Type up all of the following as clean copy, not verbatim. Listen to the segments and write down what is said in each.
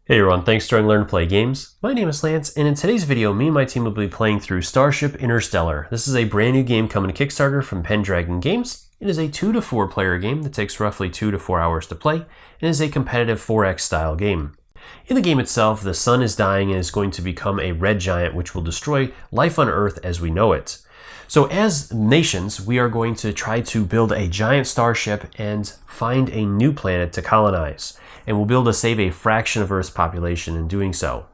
Hey everyone, thanks for joining Learn to Play Games. My name is Lance, and in today's video, me and my team will be playing through Starship Interstellar. This is a brand new game coming to Kickstarter from Pendragon Games. It is a 2 to 4 player game that takes roughly 2 to 4 hours to play, and is a competitive 4X style game. In the game itself, the sun is dying and is going to become a red giant which will destroy life on Earth as we know it. So as nations, we are going to try to build a giant starship and find a new planet to colonize. And we'll be able to save a fraction of Earth's population in doing so.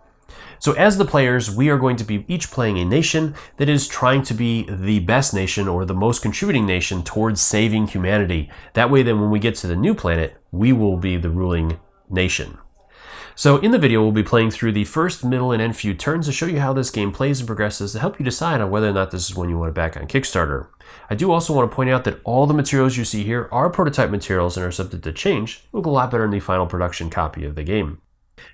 So as the players, we are going to be each playing a nation that is trying to be the best nation or the most contributing nation towards saving humanity. That way then when we get to the new planet, we will be the ruling nation. So in the video, we'll be playing through the first, middle, and end few turns to show you how this game plays and progresses to help you decide on whether or not this is one you want to back on Kickstarter. I do also want to point out that all the materials you see here are prototype materials and are subject to change. They'll look a lot better in the final production copy of the game.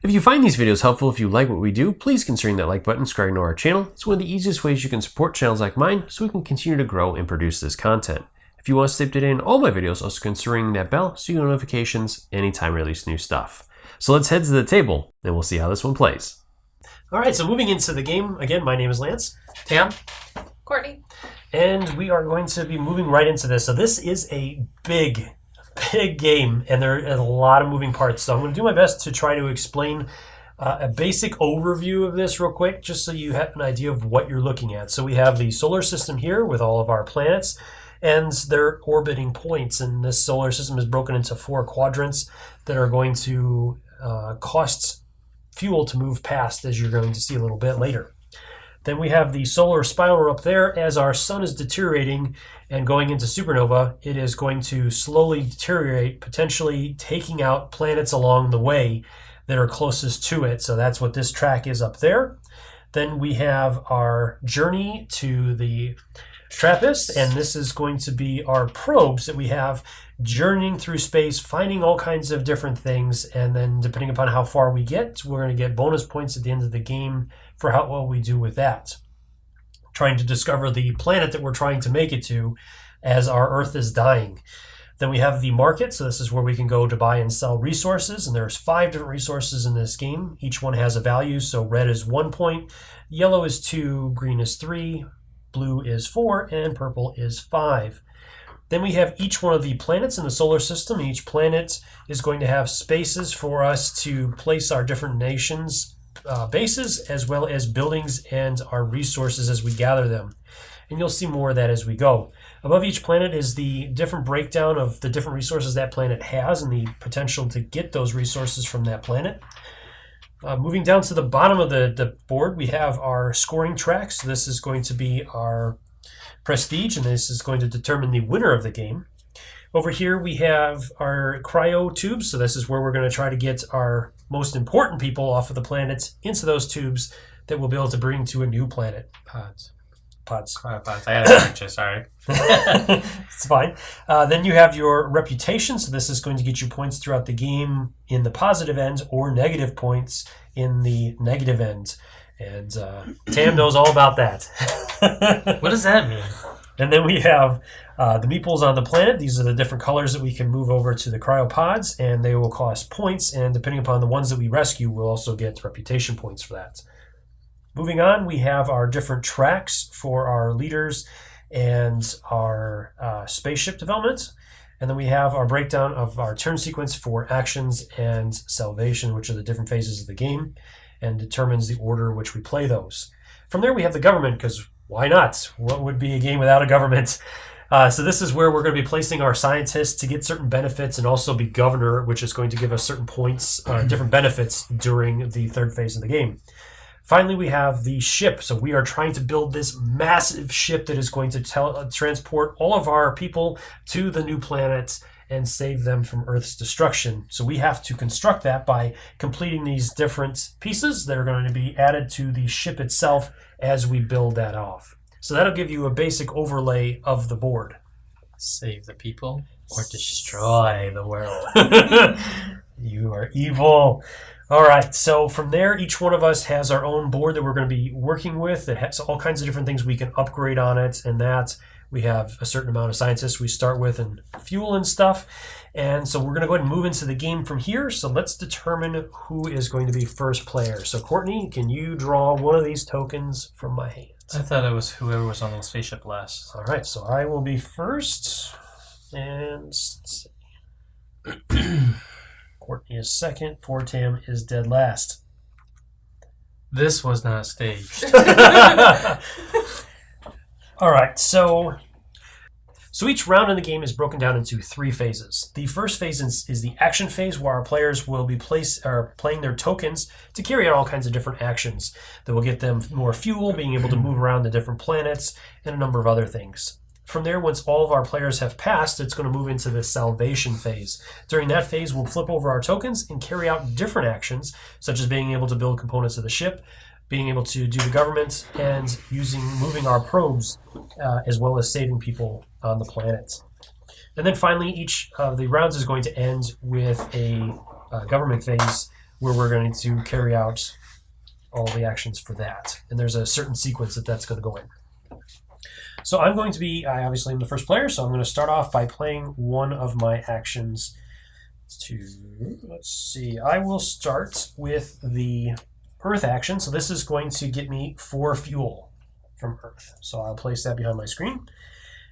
If you find these videos helpful, if you like what we do, please consider hitting that like button, subscribing to our channel. It's one of the easiest ways you can support channels like mine so we can continue to grow and produce this content. If you want to stay up to date on all my videos, also consider ringing that bell so you get notifications anytime I release new stuff. So let's head to the table and we'll see how this one plays. All right, so moving into the game, again, my name is Lance. Tam? Courtney. And we are going to be moving right into this. So this is a big game, and there are a lot of moving parts. So I'm going to do my best to try to explain a basic overview of this real quick, just so you have an idea of what you're looking at. So we have the solar system here with all of our planets and their orbiting points. And this solar system is broken into 4 quadrants that are going to cost fuel to move past, as you're going to see a little bit later. Then we have the solar spiral up there. As our sun is deteriorating and going into supernova, it is going to slowly deteriorate, potentially taking out planets along the way that are closest to it. So that's what this track is up there. Then we have our journey to the TRAPPIST, and this is going to be our probes that we have journeying through space, finding all kinds of different things, and then depending upon how far we get, we're going to get bonus points at the end of the game for how well we do with that. Trying to discover the planet that we're trying to make it to as our Earth is dying. Then we have the market, so this is where we can go to buy and sell resources, and there's 5 different resources in this game. Each one has a value, so red is 1 point, yellow is 2, green is 3, blue is 4, and purple is 5. Then we have each one of the planets in the solar system. Each planet is going to have spaces for us to place our different nations' bases, as well as buildings and our resources as we gather them. And you'll see more of that as we go. Above each planet is the different breakdown of the different resources that planet has and the potential to get those resources from that planet. Moving down to the bottom of the board, we have our scoring track. So this is going to be our prestige, and this is going to determine the winner of the game. Over here we have our cryo tubes, so this is where we're going to try to get our most important people off of the planet into those tubes that we'll be able to bring to a new planet. Pods. Cryo pods. I had a picture, sorry. It's fine. Then you have your reputation, so this is going to get you points throughout the game in the positive end or negative points in the negative end. And Tam knows all about that. What does that mean? And then we have the meeples on the planet. These are the different colors that we can move over to the cryopods, and they will cost points. And depending upon the ones that we rescue, we'll also get reputation points for that. Moving on, we have our different tracks for our leaders and our spaceship development. And then we have our breakdown of our turn sequence for actions and salvation, which are the different phases of the game, and determines the order in which we play those. From there, we have the government, because why not? What would be a game without a government? So this is where we're going to be placing our scientists to get certain benefits and also be governor, which is going to give us certain points, different benefits during the third phase of the game. Finally, we have the ship. So we are trying to build this massive ship that is going to transport all of our people to the new planet and save them from Earth's destruction. So we have to construct that by completing these different pieces that are going to be added to the ship itself as we build that off. So that'll give you a basic overlay of the board. Save the people or destroy the world. You are evil. All right, so from there, each one of us has our own board that we're going to be working with. It has all kinds of different things we can upgrade on it, and that we have a certain amount of scientists we start with and fuel and stuff. And so we're going to go ahead and move into the game from here. So let's determine who is going to be first player. So Courtney, can you draw one of these tokens from my hands? I thought it was whoever was on the spaceship last. All right, so I will be first. And let's see. Courtney is second. Poor Tam is dead last. This was not staged. All right, so each round in the game is broken down into 3 phases. The first phase is the action phase, where our players will be playing their tokens to carry out all kinds of different actions that will get them more fuel, being able to move around the different planets, and a number of other things. From there, once all of our players have passed, it's going to move into the salvation phase. During that phase, we'll flip over our tokens and carry out different actions, such as being able to build components of the ship, being able to do the government, and moving our probes, as well as saving people on the planet. And then finally, each of the rounds is going to end with a government phase, where we're going to carry out all the actions for that. And there's a certain sequence that's going to go in. So I obviously am the first player, so I'm going to start off by playing one of my actions. Let's see, I will start with the Earth action. So this is going to get me 4 fuel from Earth. So I'll place that behind my screen.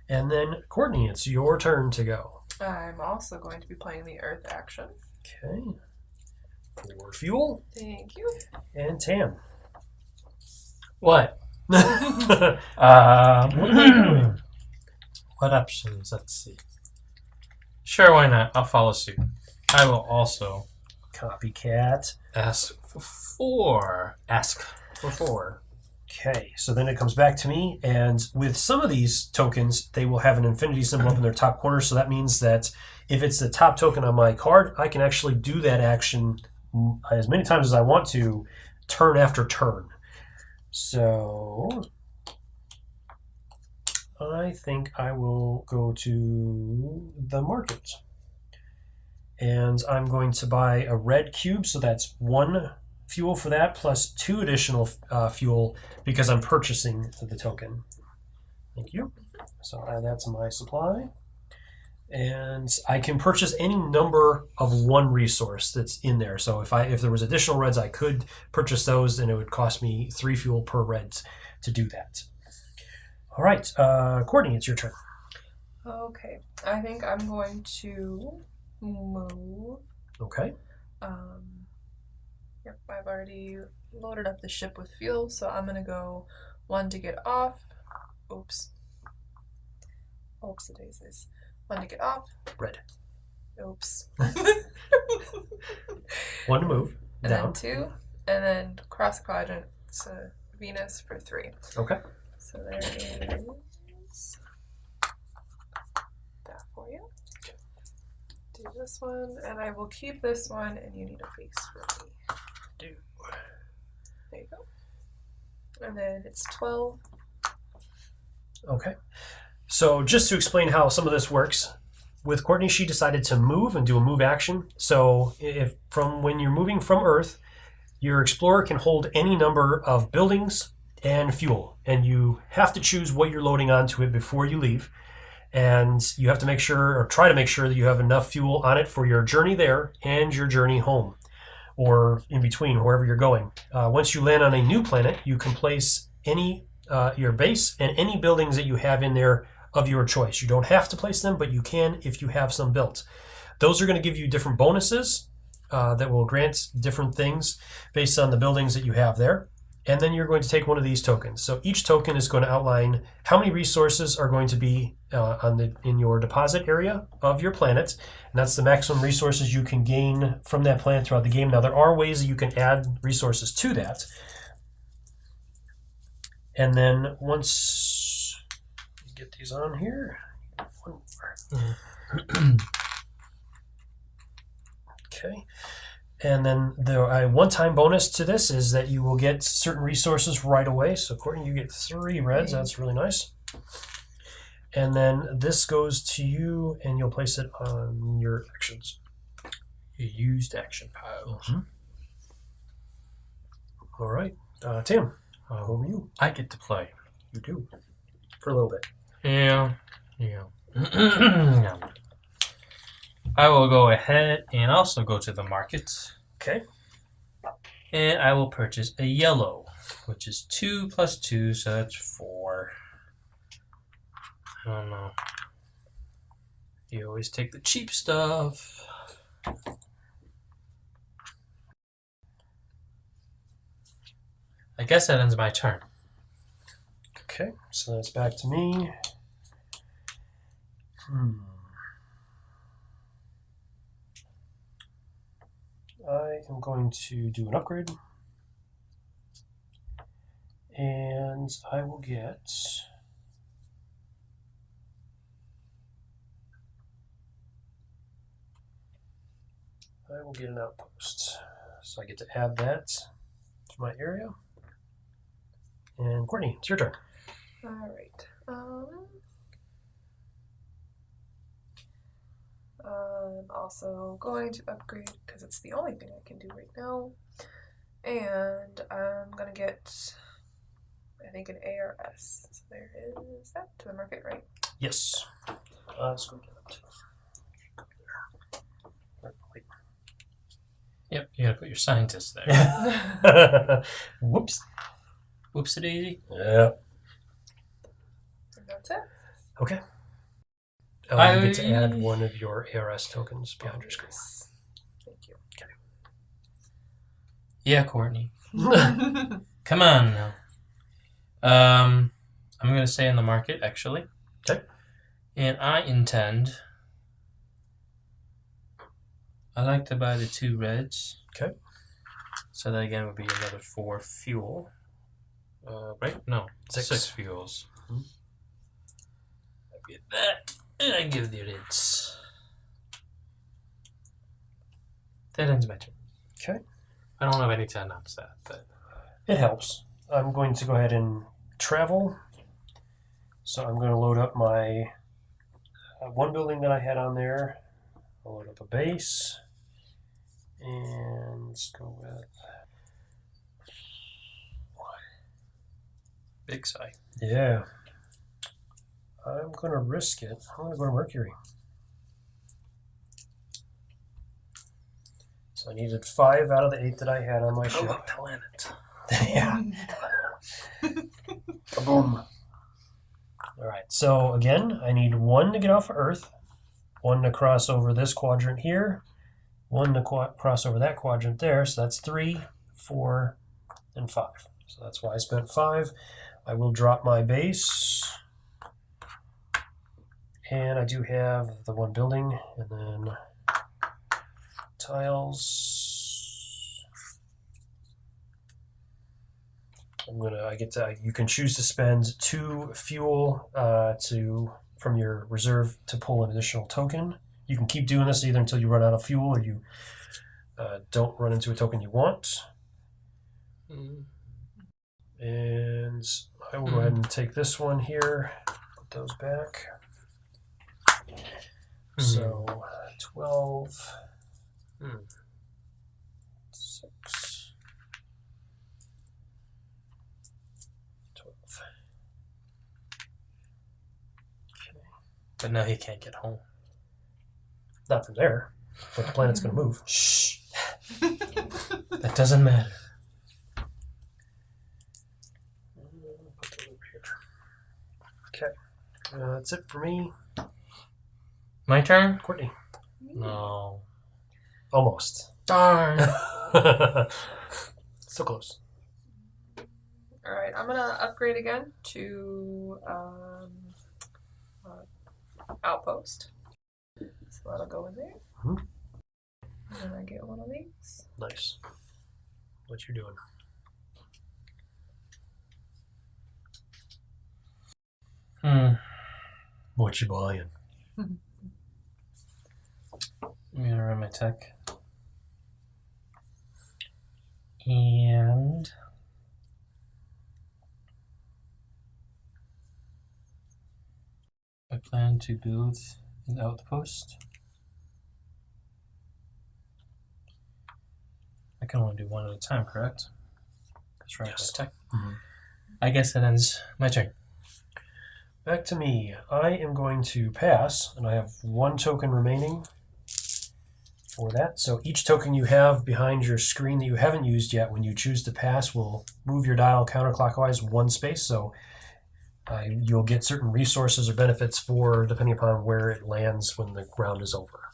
And then, Courtney, it's your turn to go. I'm also going to be playing the Earth action. Okay. 4 fuel. Thank you. And Tam. What? What options? Let's see. Sure, why not? I'll follow suit. I will also Copycat. ask for 4. Ask for 4. Okay, so then it comes back to me, and with some of these tokens, they will have an infinity symbol up in their top corner, so that means that if it's the top token on my card, I can actually do that action as many times as I want to, turn after turn. So I think I will go to the market. And I'm going to buy a red cube, so that's 1 fuel for that, plus 2 additional fuel because I'm purchasing the token. Thank you. So I'll add that to my supply. And I can purchase any number of 1 resource that's in there. So if there was additional reds, I could purchase those, and it would cost me 3 fuel per red to do that. All right, Courtney, it's your turn. Okay, I think I'm going to move. Okay. Yep, I've already loaded up the ship with fuel, so I'm gonna go 1 to get off. Oops. Oopsie-daisies. 1 to get off. Red. Oops. 1 to move. And Down. then 2, and then cross quadrant to Venus for 3. Okay. So there is that for you. Do this one, and I will keep this one, and you need a face for me. Do. There you go. And then it's 12. Okay. So just to explain how some of this works, with Courtney, she decided to move and do a move action. So when you're moving from Earth, your explorer can hold any number of buildings and fuel, and you have to choose what you're loading onto it before you leave. And you have to make sure, or try to make sure, that you have enough fuel on it for your journey there and your journey home, or in between, wherever you're going. Once you land on a new planet, you can place your base and any buildings that you have in there of your choice. You don't have to place them, but you can if you have some built. Those are going to give you different bonuses that will grant different things based on the buildings that you have there. And then you're going to take one of these tokens. So each token is going to outline how many resources are going to be in your deposit area of your planet. And that's the maximum resources you can gain from that planet throughout the game. Now, there are ways that you can add resources to that. And then once you get these on here, one more. Okay. And then the one-time bonus to this is that you will get certain resources right away. So, Courtney, you get 3 reds. That's really nice. And then this goes to you, and you'll place it on your actions. Your used action pile. Mm-hmm. All right. Tim, over you. I get to play. You do. For a little bit. Yeah. Yeah. I will go ahead and also go to the market. Okay. And I will purchase a yellow, which is 2 plus 2, so that's 4. I don't know. You always take the cheap stuff. I guess that ends my turn. Okay, so that's back to me. I am going to do an upgrade. And I will get... an outpost. So I get to add that to my area. And Courtney, it's your turn. All right. I'm also going to upgrade because it's the only thing I can do right now. And I'm going to get, I think, an ARS. So there is that to the market, right? Yes. Let's go get that. Wait. Yep, you gotta put your scientist there. Whoops. Whoopsie-daisy. Yeah. And that's it. Okay. You get to add one of your ARS tokens behind your screen. Yes. Thank you. Yeah, Courtney. Come on now. I'm gonna stay in the market actually. Okay. And I intend. I like to buy the 2 reds. Okay. So that again would be another 4 fuel. Right? No, 6 fuels. Mm-hmm. I get that, and I give the reds. That ends my turn. Okay. I don't have any to announce that, but It helps. I'm going to go ahead and travel. So I'm going to load up my one building that I had on there. I'll load up a base. And let's go with... big side. Yeah. I'm going to risk it. I'm going to go to Mercury. So I needed 5 out of the 8 that I had on my ship. Planet. Yeah. Boom. All right. So again, I need 1 to get off of Earth, 1 to cross over this quadrant here, 1 to cross over that quadrant there. So that's 3, 4, and 5. So that's why I spent 5. I will drop my base. And I do have the 1 building, and then tiles. You can choose to spend 2 fuel from your reserve to pull an additional token. You can keep doing this either until you run out of fuel or you don't run into a token you want. And I will go ahead and take this one here, put those back. So 12, 6, 12. Okay. But now he can't get home. Not from there, but the planet's going to move. Shh. That doesn't matter. Put that over here. Okay. That's it for me. My turn? Courtney. No. Almost. Darn. So close. All right, I'm gonna upgrade again to outpost. So that'll go in there. Mhm. And then I get one of these. Nice. What you doing? What you buying? I'm gonna run my tech. And I plan to build an outpost. I can only do 1 at a time, correct? That's right. Yes. Tech. Mm-hmm. I guess that ends my turn. back to me. I am going to pass, and I have 1 token remaining for that. So each token you have behind your screen that you haven't used yet, when you choose to pass, will move your dial counterclockwise 1 space. So you'll get certain resources or benefits for depending upon where it lands when the round is over.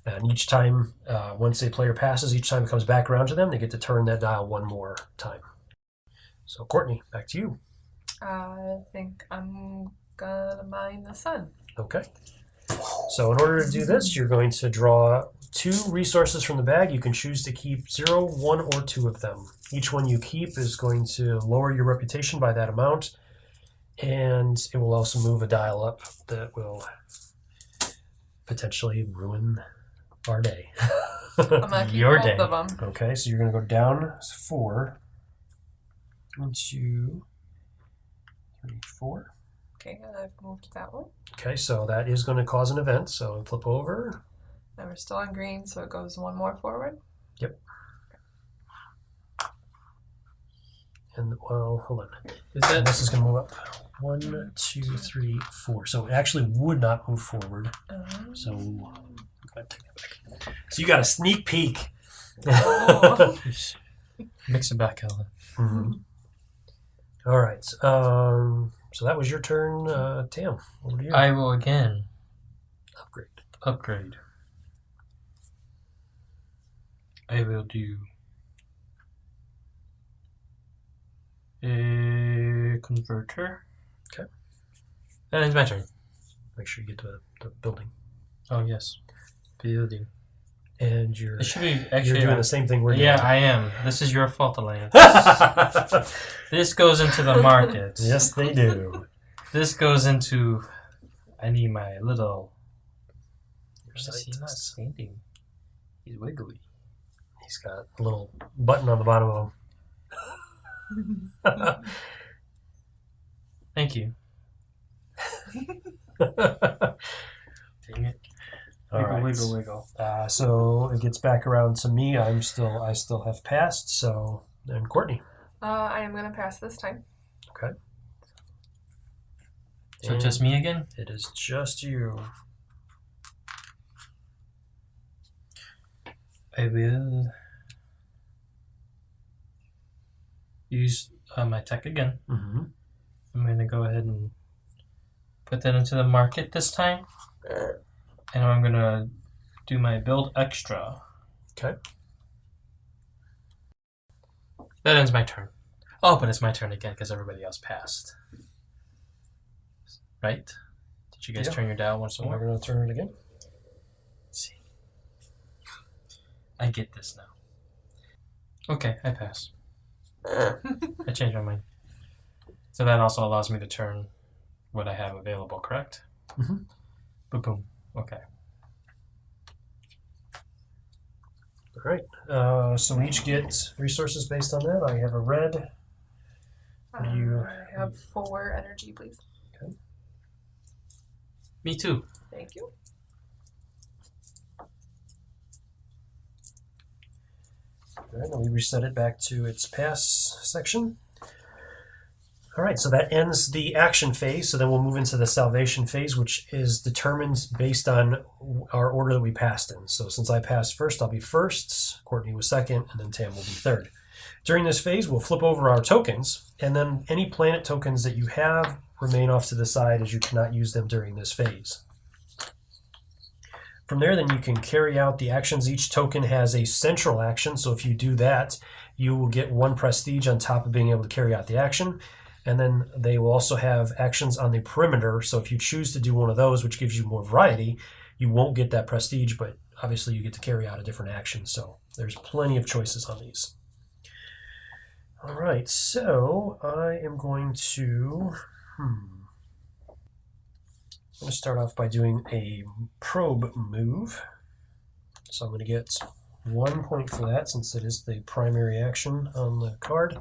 And each time, once a player passes, each time it comes back around to them, they get to turn that dial 1 more time. So Courtney, back to you. I think I'm gonna mine the sun. Okay. So in order to do this, you're going to draw 2 resources from the bag. You can choose to keep 0, 1, or 2 of them. Each one you keep is going to lower your reputation by that amount, and it will also move a dial up that will potentially ruin our day. I'm gonna keep Your both day. of them. Okay, so you're going to go down 4. 1, 2, 3, 4. Okay, and I've moved that one. Okay, so that is going to cause an event. So flip over. And we're still on green, so it goes 1 more forward. Yep. And well, hold on. And this is going to move up. 1, 2, 3, 4. So it actually would not move forward. So go ahead, take that back. So you got a sneak peek. Mix it back, Calza. Mm-hmm. All right. So that was your turn, Tam. Over to you. I will again Upgrade. I will do a converter. Okay. That is my turn. Make sure you get to the building. Oh, yes. Building. And you're It should be actually doing the same thing we're doing. Yeah, I am. This is your fault, Elaine. This goes into the market. Yes, they do. This goes into. I need my little. Your He's not scientist. standing. He's wiggly. He's got a little button on the bottom of him. Thank you. Dang it. All Wiggle, right. wiggle, wiggle. So it gets back around to me. I still have passed. So then Courtney. I am gonna pass this time. Okay. So just me again? It is just you. I will use my tech again. Mm-hmm. I'm going to go ahead and put that into the market this time. And I'm going to do my build extra. Okay. That ends my turn. Oh, but it's my turn again because everybody else passed. Right? Did you guys Yeah. turn your dial once So more? we're going to turn it again. Let's see. I get this now. Okay, I pass. I changed my mind. So that also allows me to turn what I have available, correct? Mm-hmm. Boom, boom. Okay. All right. So we each get resources based on that. I have a red. What do you- I have 4 energy, please. Me too. Thank you. All right, then we reset it back to its pass section. All right, so that ends the action phase. So then we'll move into the salvation phase, which is determined based on our order that we passed in. So since I passed first, I'll be first. Courtney was second, and then Tam will be third. During this phase, we'll flip over our tokens, and then any planet tokens that you have remain off to the side as you cannot use them during this phase. From there, then you can carry out the actions. Each token has a central action, so if you do that, you will get 1 prestige on top of being able to carry out the action. And then they will also have actions on the perimeter, so if you choose to do one of those, which gives you more variety, you won't get that prestige, but obviously you get to carry out a different action, so there's plenty of choices on these. All right, so I am going to... I'm going to start off by doing a probe move. So I'm going to get 1 point for that since it is the primary action on the card.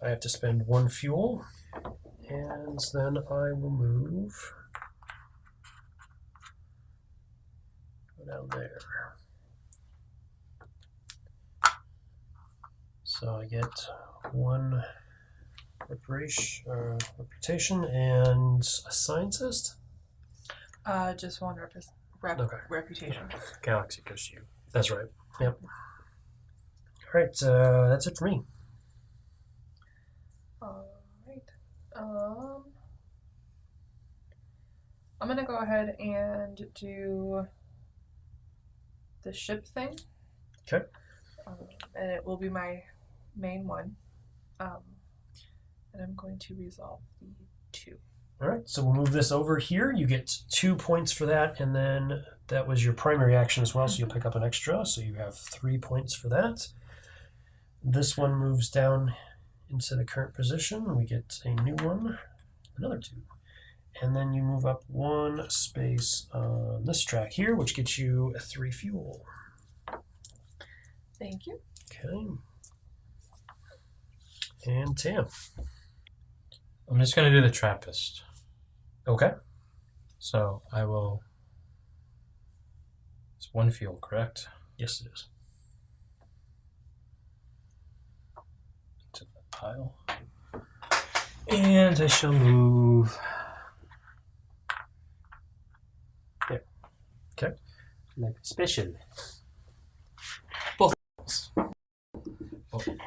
I have to spend 1 fuel, and then I will move go down there. So I get 1 reputation, and a scientist. Just one Okay. reputation. Galaxy goes to you. That's right. Yep. All right. That's it for me. All right. I'm gonna go ahead and do the ship thing. Okay. And it will be my main one. And I'm going to resolve the 2. All right. So we'll move this over here. You get 2 points for that, and then that was your primary action as well. So you'll pick up an extra. So you have 3 points for that. This one moves down into the current position. We get a new one, another 2. And then you move up 1 space on this track here, which gets you a 3 fuel. Thank you. Okay. And Tam. I'm just going to do the Trappist. Okay. So I will... It's 1 fuel, correct? Yes, it is. To the pile. And I shall move... There. Okay. Like special.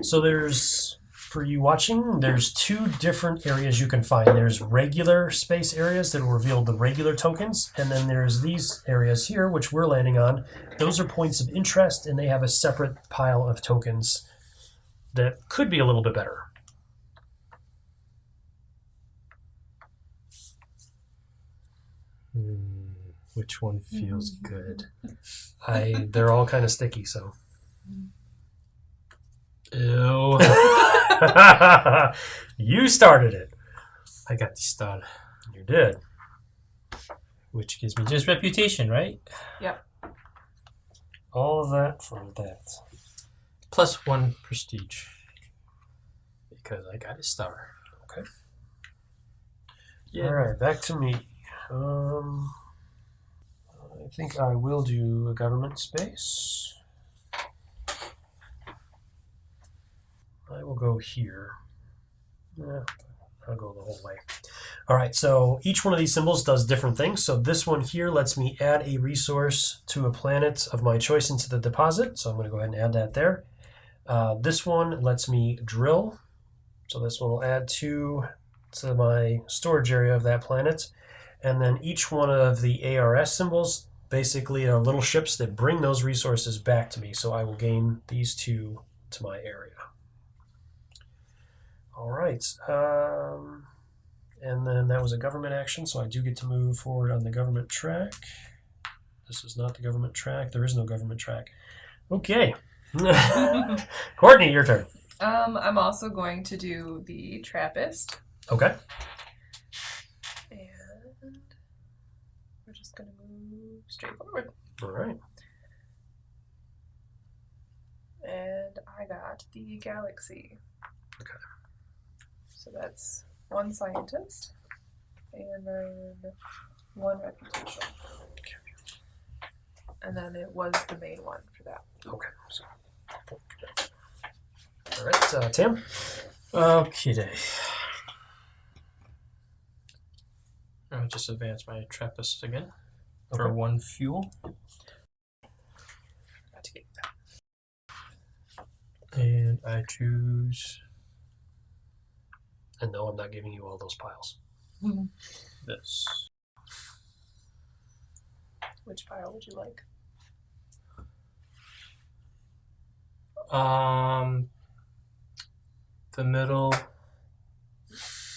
So there's, for you watching, there's 2 different areas you can find. There's regular space areas that will reveal the regular tokens, and then there's these areas here, which we're landing on. Those are points of interest, and they have a separate pile of tokens that could be a little bit better. Which one feels good? They're all kind of sticky, so. Ew. You started it. I got the star. You did. Which gives me just reputation, right? Yep. All of that for that. Plus 1 prestige. Because I got a star. Okay. Yeah. All right, back to me. I think I will do a government space. I will go here. Yeah, I'll go the whole way. All right, so each one of these symbols does different things. So this one here lets me add a resource to a planet of my choice into the deposit. So I'm going to go ahead and add that there. This one lets me drill. So this one will add 2 to my storage area of that planet. And then each one of the ARS symbols basically are little ships that bring those resources back to me. So I will gain these 2 to my area. All right. And then that was a government action, so I do get to move forward on the government track. This is not the government track. There is no government track. Okay. Courtney, your turn. I'm also going to do the Trappist. Okay. And we're just going to move straight forward. All right. And I got the Galaxy. Okay. So that's 1 scientist. And then 1 reputation. Okay. And then it was the main one for that. Okay. So, all right, Tim. Okay. I'll just advance my Trappist again for 1 fuel. To get that. And I choose And no, I'm not giving you all those piles. this. Which pile would you like? The middle.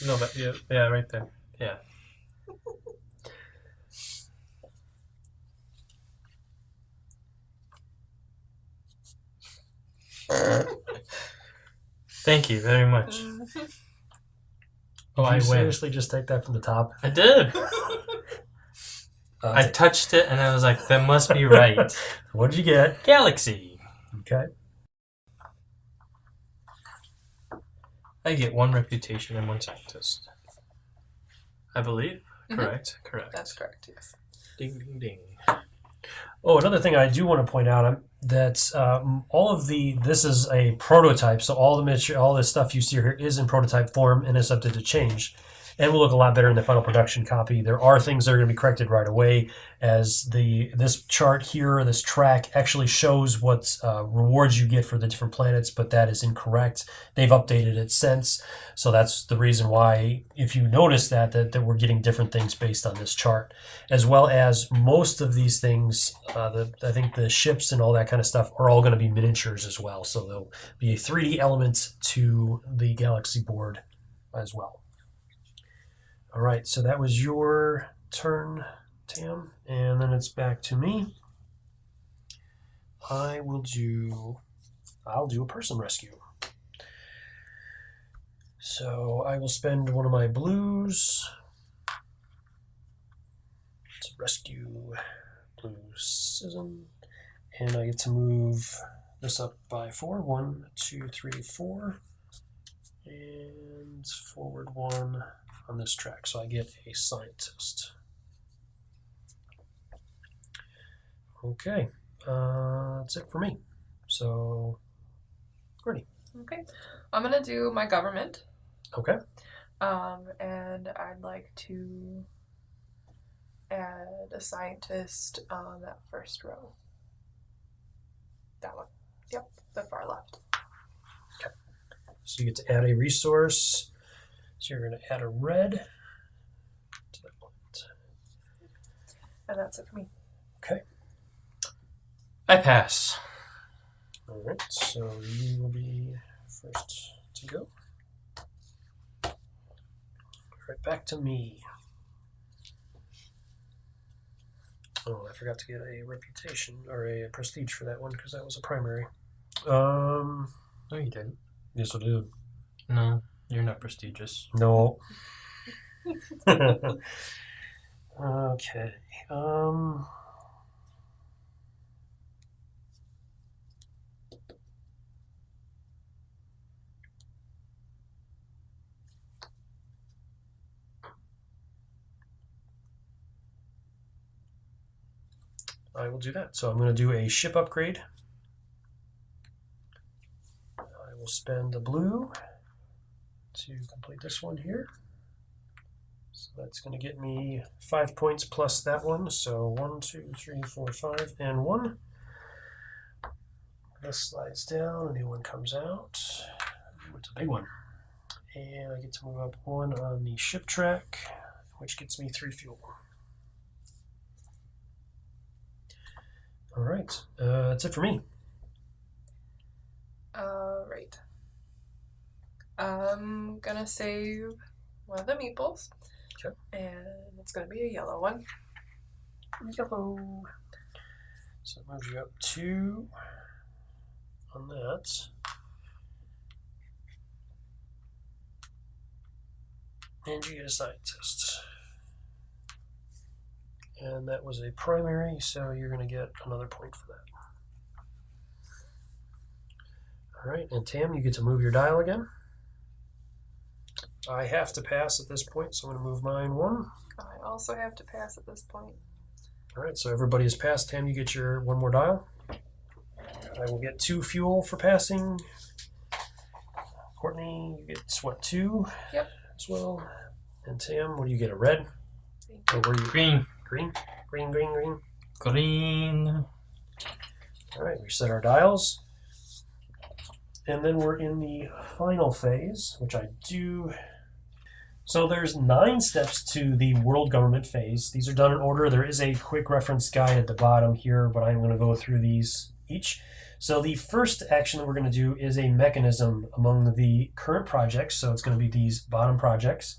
No, but yeah, right there. Yeah. Thank you very much. Oh, Did I you win. seriously just take that from the top? I did. I touched it and I was like, that must be right. What did you get? Galaxy. Okay. I get 1 reputation and 1 scientist. I believe. Mhm. Correct. Correct. That's correct, yes. Ding, ding, ding. Oh, another thing I do want to point out that all of this is a prototype, so all the material, all the stuff you see here is in prototype form and is subject to change, and will look a lot better in the final production copy. There are things that are going to be corrected right away, as this chart here, this track actually shows what rewards you get for the different planets, but that is incorrect. They've updated it since, so that's the reason why, if you notice that we're getting different things based on this chart, as well as most of these things. I think the ships and all that kind of stuff are all going to be miniatures as well, so there'll be a 3D element to the Galaxy board as well. All right, so that was your turn, Tam, and then it's back to me. I'll do a person rescue. So I will spend one of my blues to rescue blue citizen, and I get to move this up by 4. 1, 2, 3, 4, and forward 1 on this track, so I get a scientist. Okay, that's it for me. So, Courtney. Okay, I'm gonna do my government. Okay. And I'd like to add a scientist on that first row. That one. Yep, the far left. Okay. So you get to add a resource. So you're going to add a red to that point. And that's it for me. Okay. I pass. All right. So you will be first to go. All right, back to me. Oh, I forgot to get a reputation or a prestige for that one because that was a primary. No, you didn't. Yes, I did. No, you're not prestigious. No. Okay. I will do that. So I'm going to do a ship upgrade. I will spend a blue to complete this one here. So that's going to get me 5 points plus that one. So 1, 2, 3, 4, 5, and 1. This slides down, a new one comes out. It's a big one. And I get to move up 1 on the ship track, which gets me 3 fuel. All right, that's it for me. Right. I'm gonna save one of the meeples. Okay. And it's gonna be a yellow one. Yellow. So it moves you up 2 on that. And you get a scientist. And that was a primary, so you're going to get another point for that. All right, and Tam, you get to move your dial again. I have to pass at this point, so I'm going to move mine 1. I also have to pass at this point. All right, so everybody has passed. Tam, you get your 1 more dial. I will get 2 fuel for passing. Courtney, you get, what, 2? Yep. As well. And Tam, what do you get, a red? Or were you Green. Green? Green, green, green. Green. All right, we set our dials. And then we're in the final phase, which I do. So there's 9 steps to the world government phase. These are done in order. There is a quick reference guide at the bottom here, but I'm going to go through these each. So the first action that we're going to do is a mechanism among the current projects. So it's going to be these bottom projects.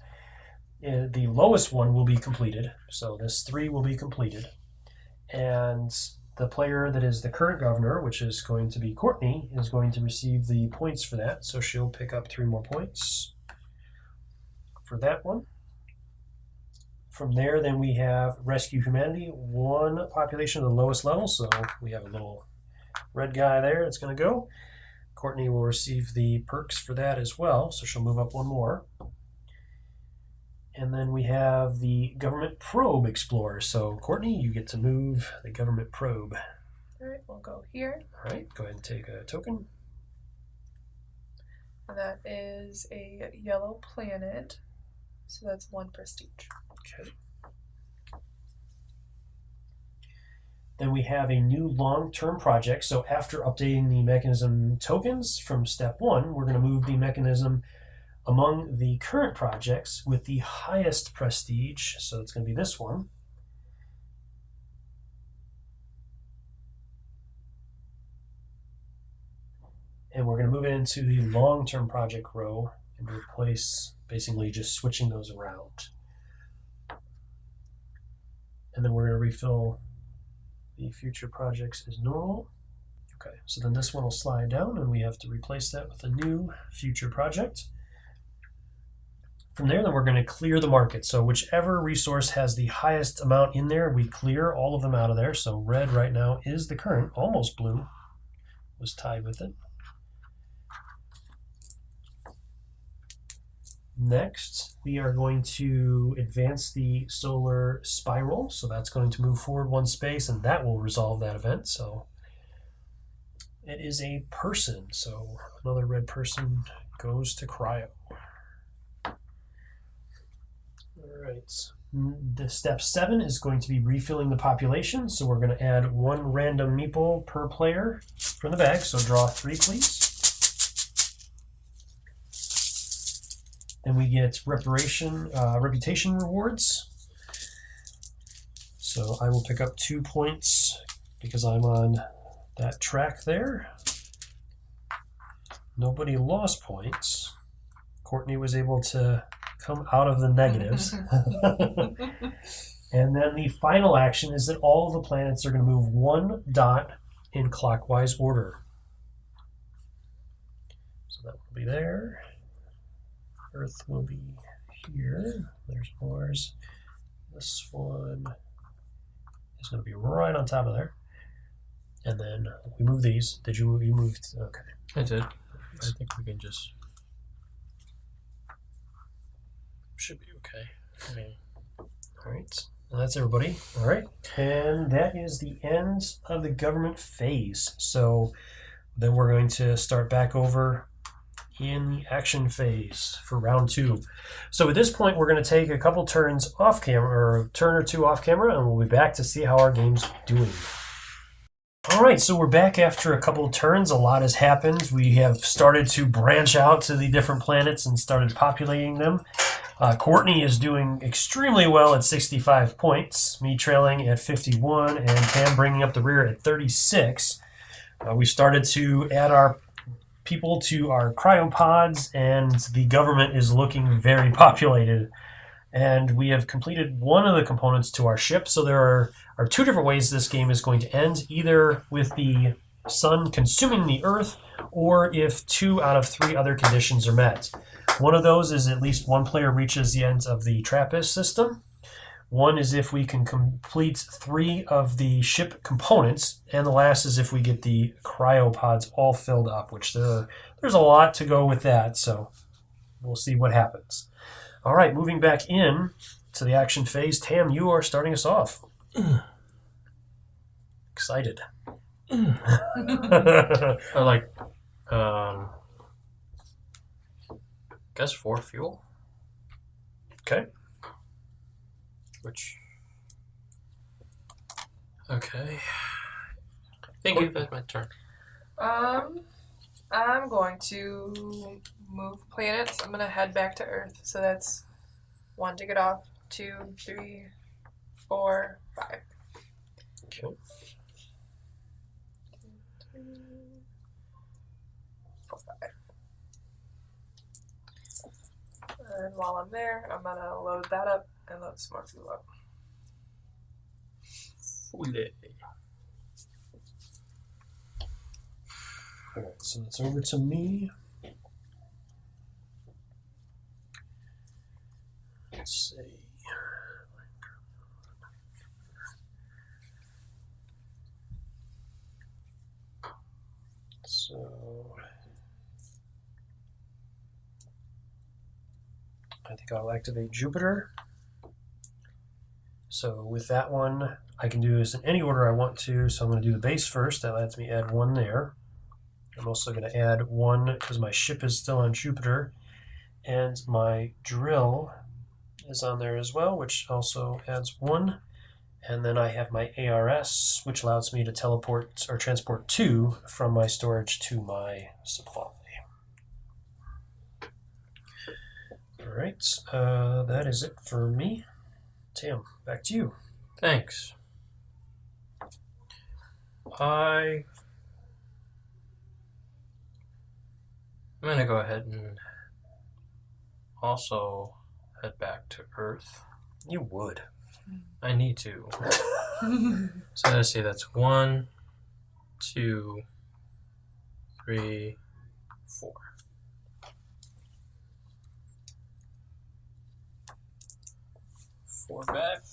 The lowest one will be completed. So this 3 will be completed. And the player that is the current governor, which is going to be Courtney, is going to receive the points for that. So she'll pick up 3 more points for that one. From there, then we have Rescue Humanity, 1 population of the lowest level. So we have a little red guy there that's going to go. Courtney will receive the perks for that as well. So she'll move up 1 more. And then we have the government probe explorer. So, Courtney, you get to move the government probe. All right, we'll go here. All right, go ahead and take a token. And that is a yellow planet. So that's 1 prestige. Okay. Then we have a new long-term project. So after updating the mechanism tokens from step 1, we're going to move the mechanism among the current projects with the highest prestige. So it's going to be this one. And we're going to move it into the long-term project row and replace, basically just switching those around. And then we're going to refill the future projects as normal. Okay, so then this one will slide down and we have to replace that with a new future project. From there, then we're going to clear the market. So whichever resource has the highest amount in there, we clear all of them out of there. So red right now is the current, almost blue was tied with it. Next, we are going to advance the solar spiral. So that's going to move forward 1 space and that will resolve that event. So it is a person. So another red person goes to cryo. All right. The step 7 is going to be refilling the population. So we're going to add 1 random meeple per player from the bag. So draw 3, please. Then we get reputation rewards. So I will pick up 2 points because I'm on that track there. Nobody lost points. Courtney was able to come out of the negatives. And then the final action is that all of the planets are going to move 1 dot in clockwise order. So that will be there. Earth will be here. There's Mars. This one is going to be right on top of there. And then we move these. Did you move? Okay. I did. I think we can just... Should be okay. I mean... All right. Well, that's everybody. All right. And that is the end of the government phase. So then we're going to start back over in the action phase for round 2. So at this point, we're going to take a couple turns off camera, or a turn or 2 off camera, and we'll be back to see how our game's doing. All right, so we're back after a couple of turns. A lot has happened. We have started to branch out to the different planets and started populating them. Courtney is doing extremely well at 65 points, me trailing at 51, and Pam bringing up the rear at 36. We started to add our people to our cryopods, and the government is looking very populated. And we have completed 1 of the components to our ship, so there are 2 different ways this game is going to end, either with the sun consuming the Earth, or if 2 out of 3 other conditions are met. One of those is at least 1 player reaches the end of the TRAPPIST system. One is if we can complete 3 of the ship components, and the last is if we get the cryopods all filled up, which there's a lot to go with that, so we'll see what happens. All right, moving back in to the action phase. Tam, you are starting us off. Excited. I like, guess 4 fuel. Okay. Which... Okay. Thank you, that's my turn. I'm going to move planets. I'm going to head back to Earth. So that's 1 to get off, 2, 3, 4, 5. Okay. 2, 3, 4, 5. And while I'm there, I'm going to load that up and load some more fuel up. All right, so it's over to me. Let's see. So I think I'll activate Jupiter. So with that one, I can do this in any order I want to. So I'm going to do the base first. That lets me add 1 there. I'm also going to add 1 because my ship is still on Jupiter. And my drill is on there as well, which also adds 1. And then I have my ARS, which allows me to teleport or transport 2 from my storage to my supply. All right, that is it for me. Tim, back to you. Thanks. I'm gonna go ahead and also head back to Earth. You would. I need to. So let's see, that's 1, 2, 3, 4. 4 back.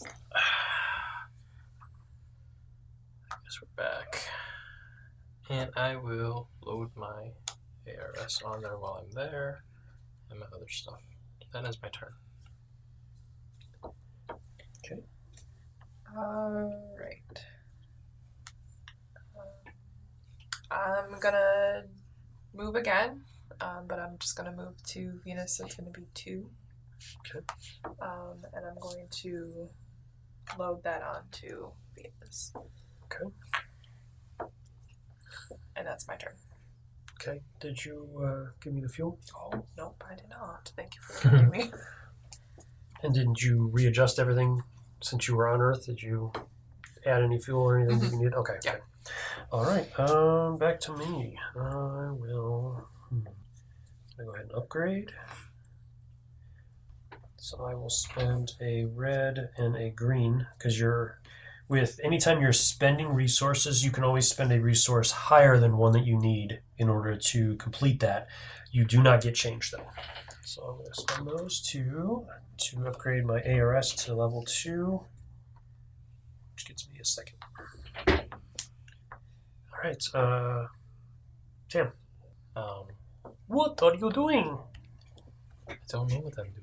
I guess we're back. And I will load my ARS on there while I'm there and my other stuff. That is my turn. Okay. Alright. I'm gonna move again, but I'm just gonna move to Venus, so it's gonna be 2. Okay. And I'm going to load that onto Venus. Okay. And that's my turn. Okay. Did you give me the fuel? Oh, nope, I did not. Thank you for reminding me. And didn't you readjust everything since you were on Earth? Did you add any fuel or anything that you needed? Okay. Yeah. Okay. All right. Back to me. I will. I'll go ahead and upgrade. So I will spend a red and a green because anytime you're spending resources, you can always spend a resource higher than one that you need in order to complete that. You do not get change though. So I'm going to spend those two to upgrade my ARS to level 2, which gets me a second. All right, Tim. What are you doing? I don't know what I'm doing.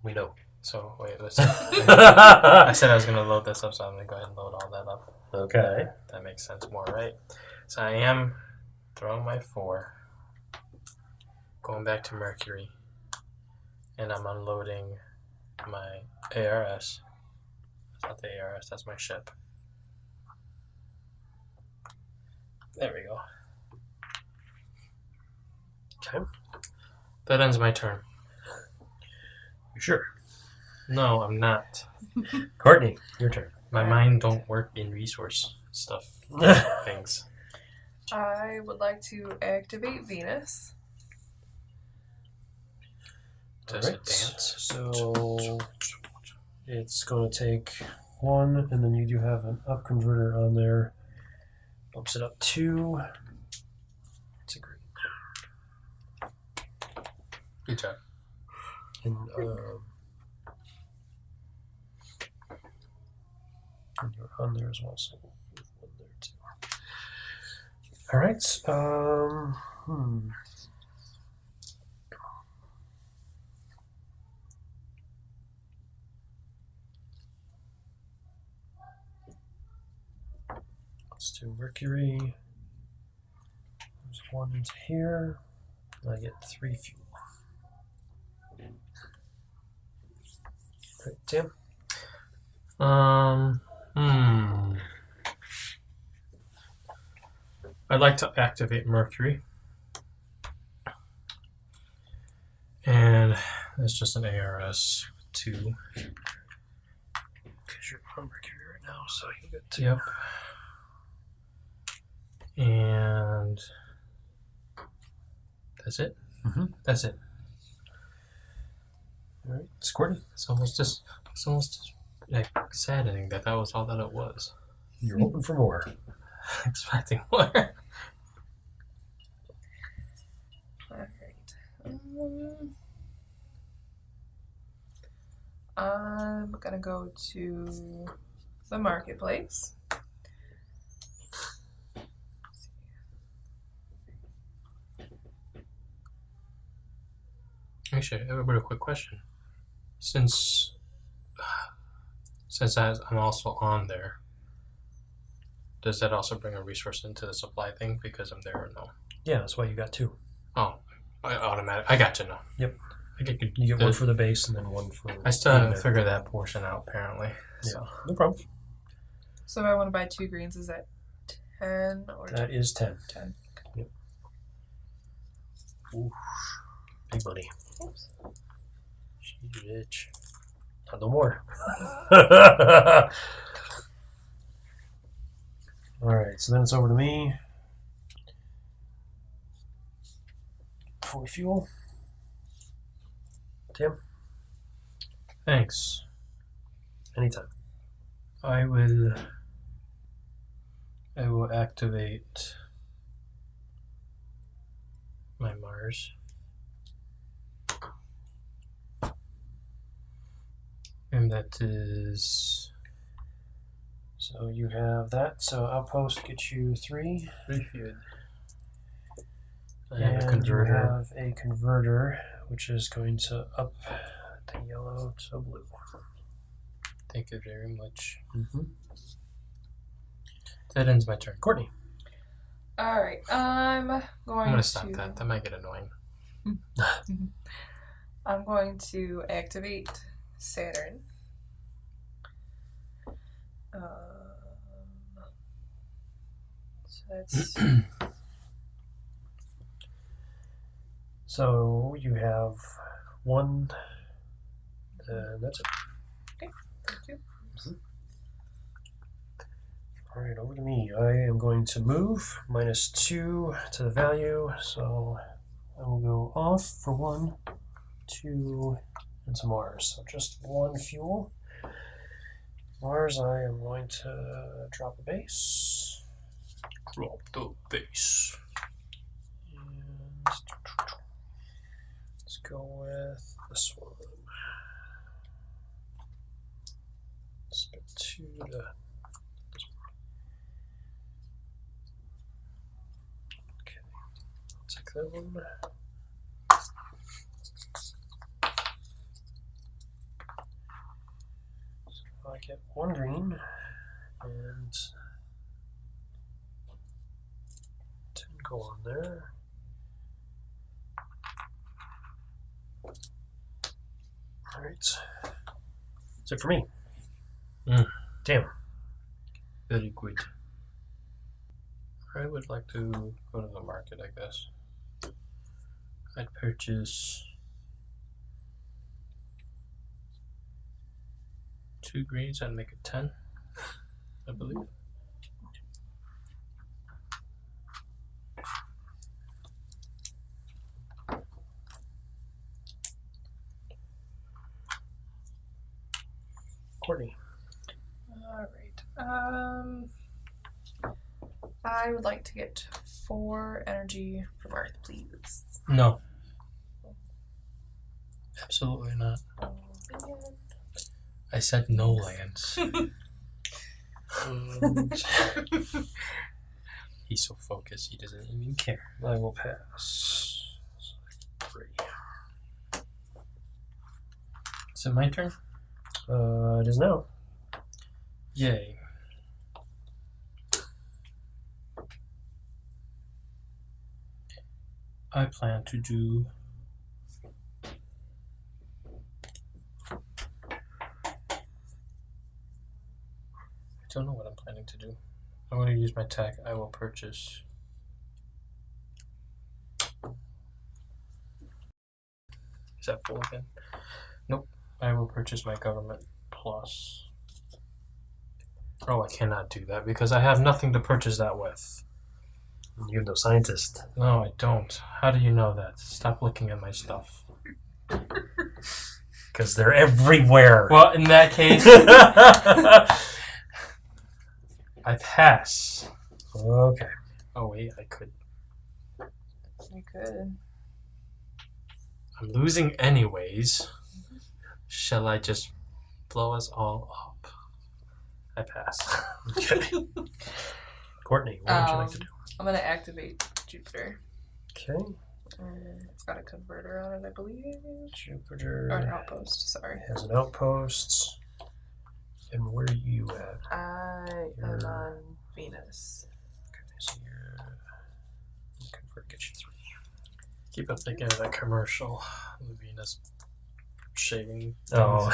We know. So, wait, let's I said I was going to load this up, so I'm going to go ahead and load all that up. Okay. That makes sense more, right? So I am throwing my 4, going back to Mercury, and I'm unloading my ARS. That's not the ARS, that's my ship. There we go. Okay. That ends my turn. You sure? No, I'm not. Courtney, your turn. My mind don't work in resource stuff things. I would like to activate Venus. Does it dance? So it's going to take 1, and then you do have an up converter on there. Bumps it up 2. It's a green. Good job. And you're on there as well, so we'll move 1 there too. All right. Let's do Mercury. There's 1 into here. And I get 3 fuel. All right, Tim. I'd like to activate Mercury. And it's just an ARS 2. Because you're on Mercury right now, so you get 2. Yep. And that's it? Mm-hmm. That's it. All right, it's Courtney. It's almost just like saddening that was all that it was. You're hoping for more. Expecting more. Alright. I'm gonna go to the marketplace. Actually, I have a quick question. Since I'm also on there, does that also bring a resource into the supply thing because I'm there or no? Yeah, that's why you got 2. Oh, automatic. I got you now. Yep. I get You get 1 for the base and then 1 for... I still haven't figured that portion out, apparently. Yeah, So. no problem. So if I want to buy 2 greens, is that 10 or That is 10. 10? Yep. Ooh, big money. Oops. She's rich. Not no more. Alright, so then it's over to me. For fuel. Tim? Thanks. Anytime. I will activate my Mars. And that is... So you have that. So outpost gets you 3. Refueled. I And have a converter. you have a converter, which is going to up the yellow to blue. Thank you very much. Mm-hmm. That ends my turn. Courtney. Alright, I'm going to stop that. That might get annoying. I'm going to activate Saturn. So that's So you have 1, and that's it. thank you. All right, over to me. I am going to move -2 to the value, so I will go off for 1, 2, and some Mars. So just 1 fuel. Mars, I am going to drop a base. Drop the base. And let's go with this one. Spit 2 to this one. Okay, I'll take that one. So I get 1 green and 10 go on there. Alright. That's it for me. Damn. Very good. I would like to go to the market, I guess. I'd purchase 2 greens and make it 10, I believe. Courtney. Alright. I would like to get 4 energy from Earth, please. No. Absolutely not. Oh, man. I said no lands. He's so focused, he doesn't even care. I will pass. 3. Is it my turn? It is now. Yay. I plan to do I don't know what I'm planning to do. I'm going to use my tech. I will purchase Is that full again? Nope. I will purchase my government plus. Oh, I cannot do that because I have nothing to purchase that with. You're no scientist. No, I don't. How do you know that? Stop looking at my stuff. Because they're everywhere. Well, in that case, I pass. Okay. Oh, wait, I could. You could. I'm losing anyways. Shall I just blow us all up? I pass. Okay. Courtney, what would you like to do? I'm going to activate Jupiter. Okay. It's got a converter on it, I believe. Jupiter Or an outpost, sorry. has an outpost. And where are you at? I am on Venus. Okay, so you're convert, get you 3. Keep up thinking of that commercial. The Venus shaving. Oh.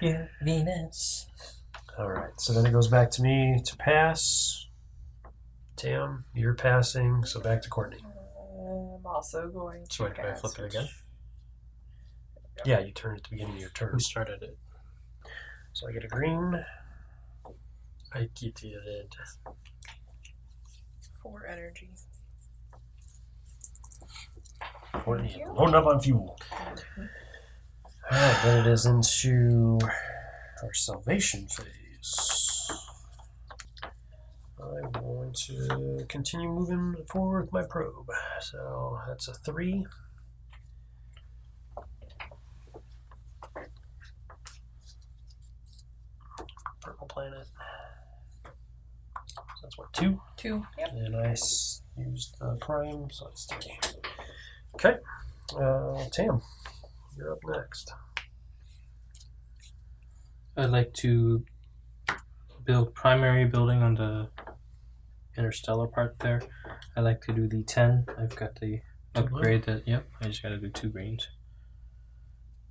Yeah, Venus. All right. So then it goes back to me to pass. Tam, you're passing. So back to Courtney. I'm also going to So wait, do I cast flip it again? Yeah, you turn at the beginning of your turn. Who started it? So I get a green. I get it. 4 energy. Courtney, Thank you. loading up on fuel. All right, then it is into our salvation phase. I'm going to continue moving forward with my probe. So that's a 3. Purple planet. So that's what, 2? 2. Yep. And I used the prime, so it's 3. Okay. Tam, you're up next. I'd like to build primary building on the Interstellar part there. I like to do the 10. I've got the upgrade that. Yep, I just got to do 2 greens.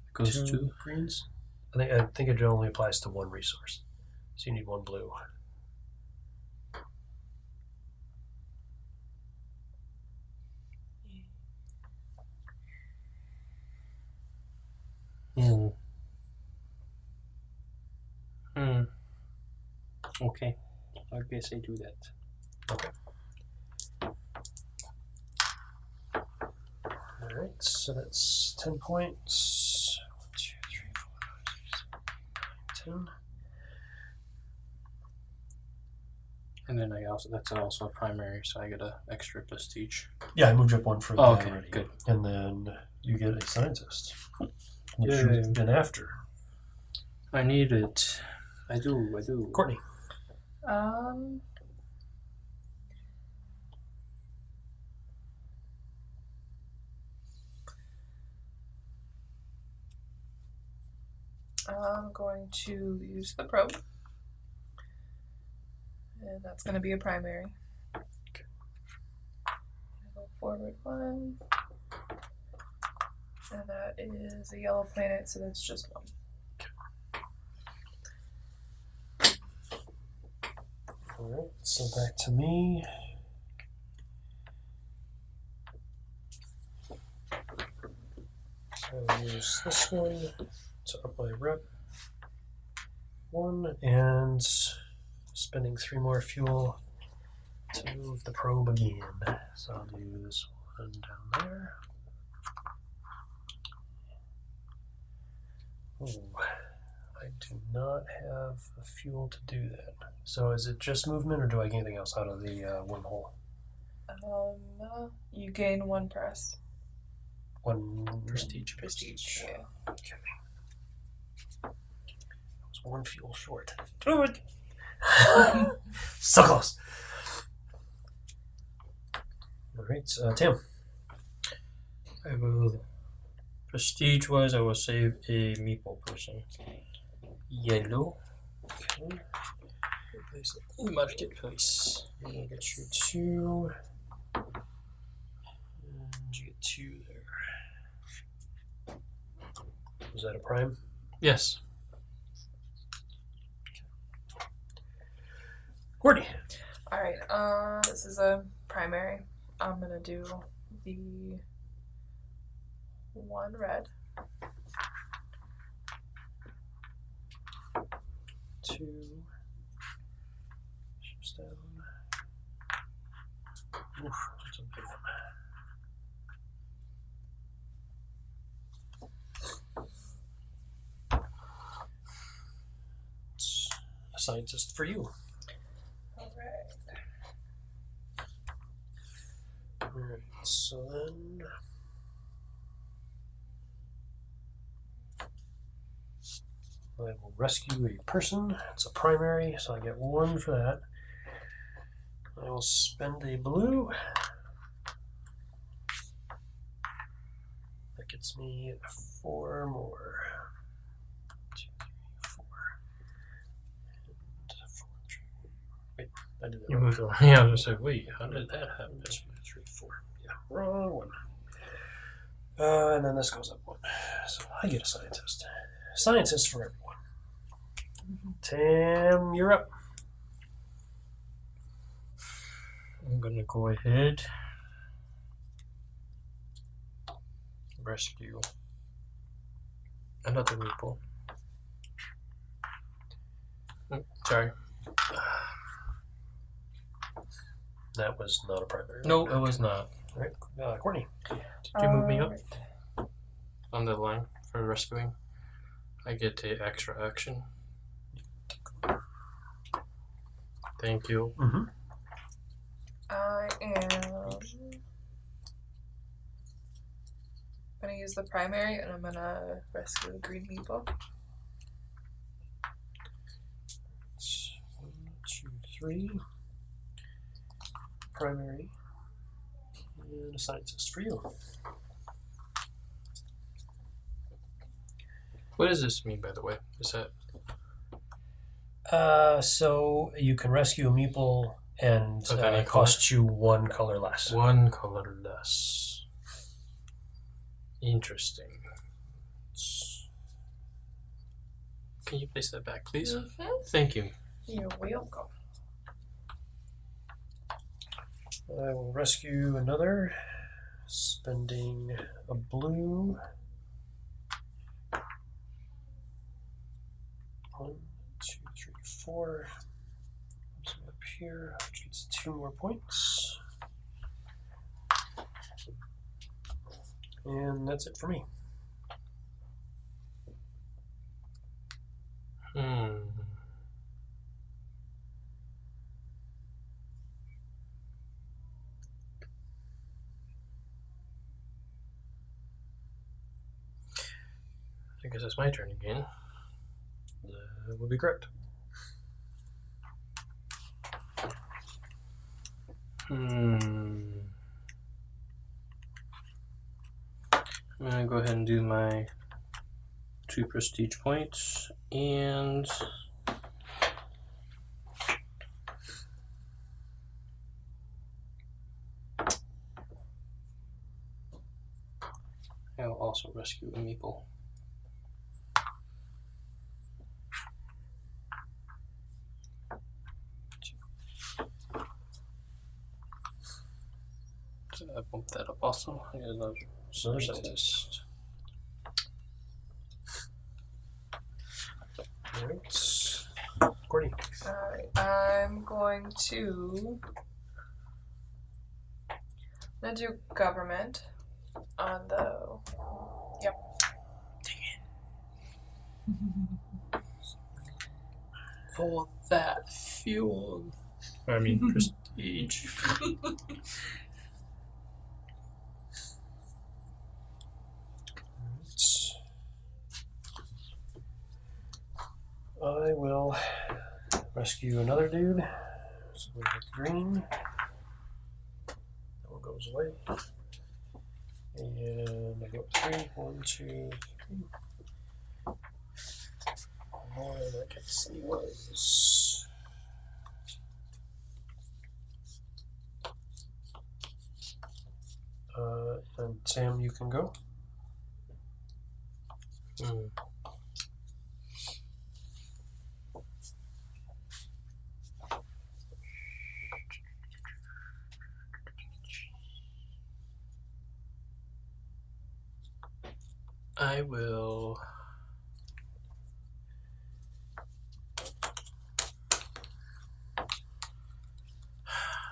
It goes 2 greens. I think it only applies to 1 resource, so you need 1 blue. Okay, I guess I do that. Okay. All right, so that's 10 points. 1, 2, 3, 4, 5, 6, 7, 8, 9, 10. And then that's also a primary, so I get an extra prestige. Yeah, I moved up 1 for that okay, already. good. And then you get a scientist, which Yay. you've been after. I need it. I do. Courtney. I'm going to use the probe. And that's going to be a primary. Okay. Go forward 1. And that is a yellow planet, so that's just 1. Alright, so back to me. I'll use this one to up my rep. 1, and spending 3 more fuel to move the probe again. So I'll do this one down there. Ooh, I do not have the fuel to do that. So is it just movement, or do I get anything else out of the wormhole? You gain 1 press. 1 Prestige. Yeah. Okay. I was 1 fuel short. Do it! So close! Alright, Tim. I will. Prestige wise, I will save a meeple person. Yellow. Okay. Place it in the marketplace. I'm gonna get you 2. And you get 2 there. Was that a prime? Yes. Courtney. Alright, this is a primary. I'm gonna do the 1 red. 2. Shifts down. Oof, that's a big one. It's a scientist for you. Alright. Alright, so then I will rescue a person. It's a primary, so I get 1 for that. I will spend a blue. that gets me 4 more. 2, 3, 4. And 4. Wait, I did that You wrong. moved on. Yeah, I was just like, wait, how did that happen? 1, 2, 3, 4. Yeah, wrong one. And then this goes up 1. So I get a scientist. Scientist for everyone. Tam, you're up. I'm gonna go ahead. Rescue another meeple. Sorry. That was not a primary. No, it was not. All right, Courtney. Did you move me up Right. on the line for rescuing? I get the extra action. Thank you. Mm-hmm. I am gonna use the primary and I'm gonna rescue the green meeple. 1, 2, 3. Primary. And a scientist for you. What does this mean, by the way? Is that So you can rescue a meeple and Of any cost you 1 color less. one color less? Interesting. Can you place that back, please? Thank you. You're welcome. I will rescue another, spending a blue. 1, 2, 3, 4. So up here, which gets 2 more points. And that's it for me. I guess it's my turn again. That would be correct. I'm gonna go ahead and do my 2 prestige points and I'll also rescue a meeple. So I bumped that up also. I got another scientist. Alright. Courtney. Alright, I'm going to do government on the. Yep. For that fuel. I mean, prestige. I will rescue another dude. So we have green. That one goes away. And I go 3. 1, 2, 3. More that gets the was. And Sam, you can go. I will.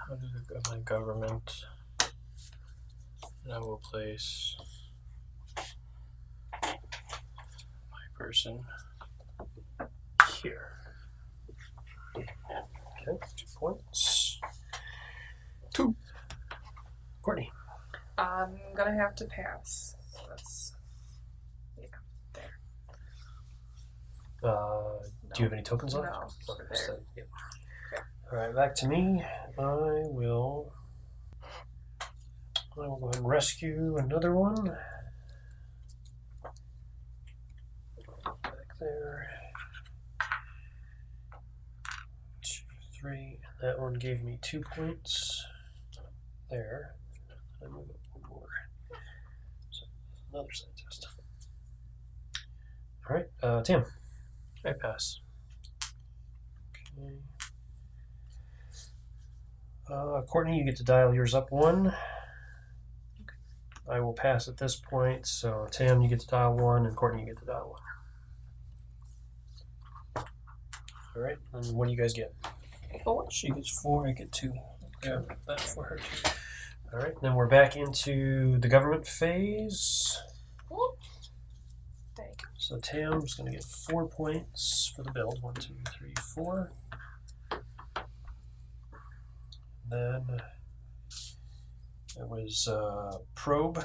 I'll do my government, and I will place my person here. Okay, 2 points. 2. Courtney. I'm gonna have to pass. So that's Do you have any tokens left? No. Okay, There. so, yeah. Alright, back to me. I will go ahead and rescue another one. 3. That one gave me 2 points. There. I move up one more. So another side test. All right, Tim. I pass. Okay. Courtney, you get to dial yours up 1. I will pass at this point. So Tam, you get to dial 1, and Courtney, you get to dial 1. All right. And what do you guys get? 4. She gets 4, I get 2. Yeah, that for her too. All right. Then we're back into the government phase. Thank you. So Tam's going to get 4 points for the build. 1, 2, 3, 4. Then it was probe.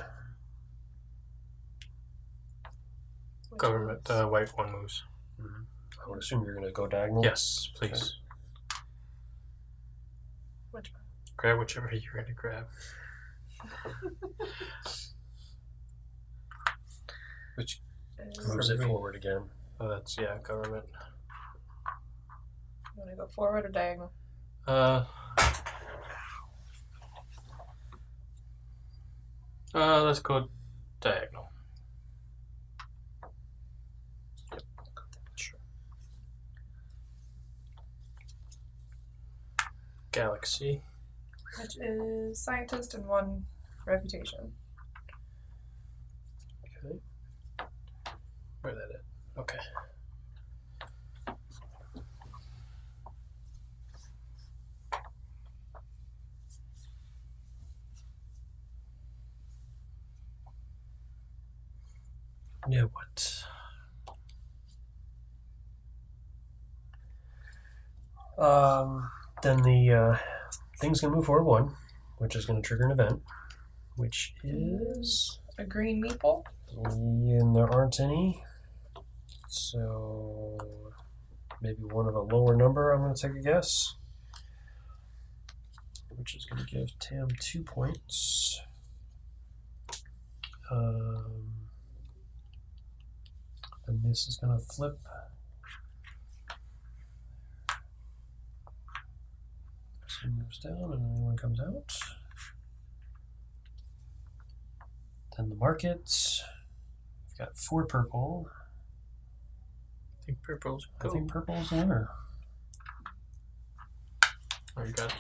Government, the white one moves. Mm-hmm. I would assume you're going to go diagonal. Yes, please. Okay. Which one? Grab whichever you're going to grab. Which Moves it forward again. Oh, that's, yeah, government. You want to go forward or diagonal? Let's go diagonal. Yep. Sure. Galaxy. Which is scientist and 1 reputation. Okay. Where that at? Okay. Yeah, what? Then the thing's going to move forward 1, which is going to trigger an event, which is... A green meeple. And there aren't any. So maybe one of a lower number, I'm going to take a guess. Which is going to give Tam 2 points. And this is going to flip. This one moves down and the new one comes out. Then the market. We've got 4 purple. I think purple's I go. think purple is the winner. Oh, you got it.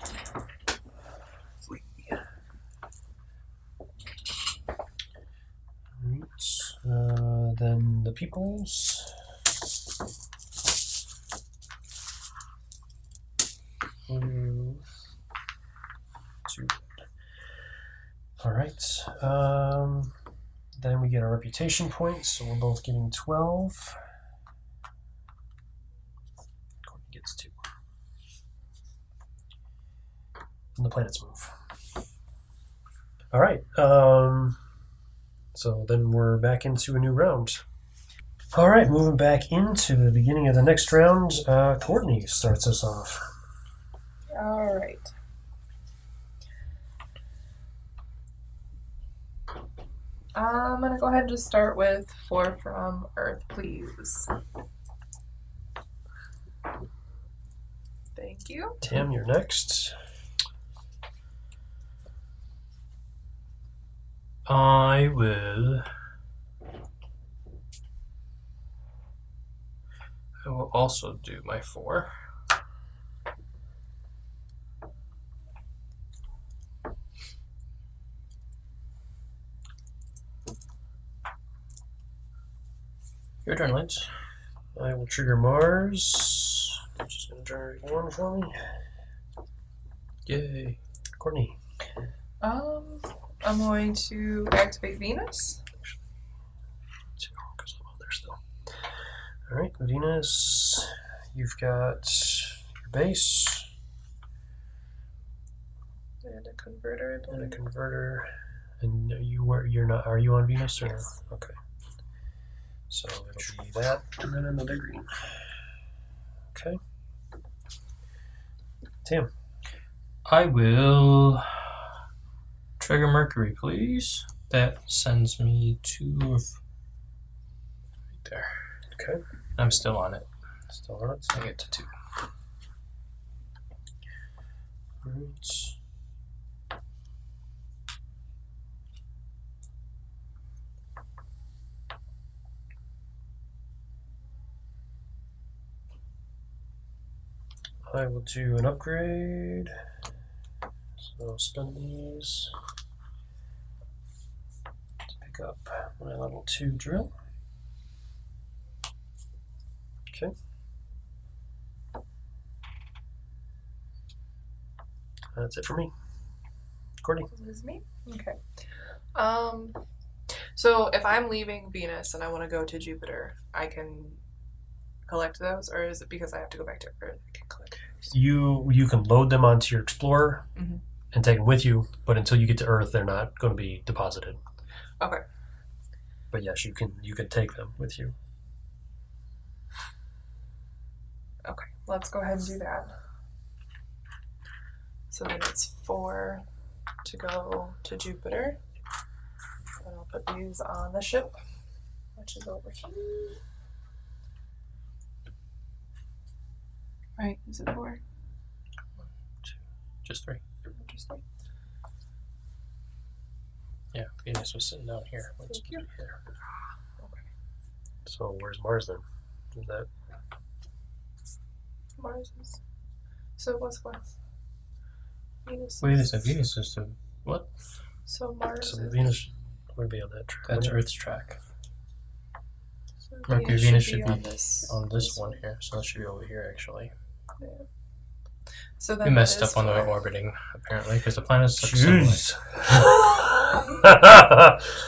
Right. Then the peoples. Blue. 2. All right. Then we get our reputation points, so we're both getting 12. Courtney gets 2. And the planets move. All right. So then we're back into a new round. All right, moving back into the beginning of the next round. Courtney starts us off. All right. I'm going to go ahead and just start with 4 from Earth, please. Thank you. Tam, you're next. I will also do my 4. Your turn, Lance. I will trigger Mars, which is going to generate 1 for me. Yay. Courtney. I'm going to activate Venus. Because I'm on there still. All right, Venus. You've got your base And a converter, I and a believe. converter. And you're not. Are you on Venus or? Yes. Okay. So it'll be that and then another green. Okay. Tim. I will trigger Mercury, please. That sends me to right there. Okay. I'm still on it. Still on it. I get to 2. Roots. I will do an upgrade. So spend these to pick up my level 2 drill. Okay. That's it for me. Courtney. This is me? Okay. So if I'm leaving Venus and I want to go to Jupiter, I can collect those, or is it because I have to go back to Earth I can collect those? You can load them onto your Explorer Mhm. and take them with you, but until you get to Earth, they're not going to be deposited. Okay. But yes, you can take them with you. Okay. Let's go ahead and do that. So then it's 4 to go to Jupiter. And I'll put these on the ship, which is over here. Right, is it 4? Just 3. Just 3. Yeah, Venus was sitting down here. Let's Thank you. put it here. Okay. So where's Mars then? Is that Mars is. So what's what? Venus. Wait a is- second. Venus is the what? So Mars. so is, Venus would be on that track? That's Earth's track. so Mercury, Venus should be on this one here, so that should be over here actually. Yeah. So then We messed that is up on the 4. orbiting apparently because the planets took so much. Jeez.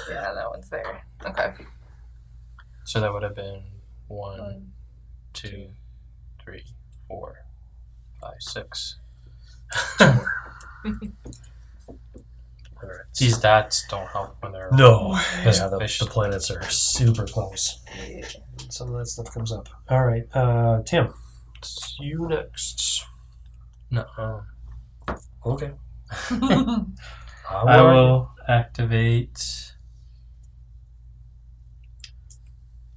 Yeah, that one's there. Okay. So that would have been 1, 1, 2, 3, 4, 5, 6. All right. These dots don't help when they're No. Yeah, the suspicious. planets are super close. Yeah. Some of that stuff comes up. All right, Tim, it's you next. No. Okay. I will activate.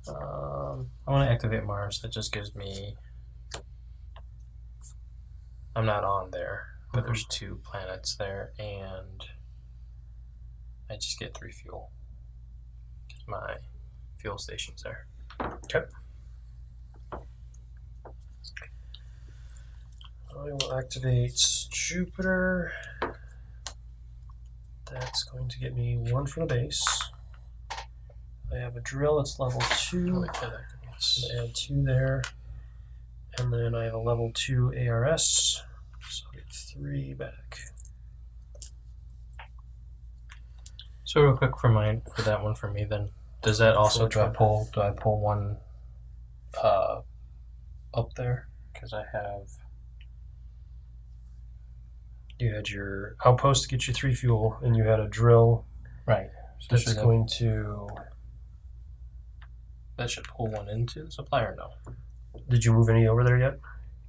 I want to activate Mars. That just gives me. I'm not on there, but there's 2 planets there, and I just get 3 fuel. 'Cause my fuel station's there. Okay. I will activate Jupiter. That's going to get me 1 for the base. I have a drill, it's level 2. Wait, yeah, that could be- I'm going to add 2 there. And then I have a level 2 ARS. So I get 3 back. So real quick for that one for me then, does that also do I pull one up there? Because I have You had your outpost to get you 3 fuel, and you had a drill right. So that's should going to. that should pull one into the supply or no? Did you move any over there yet?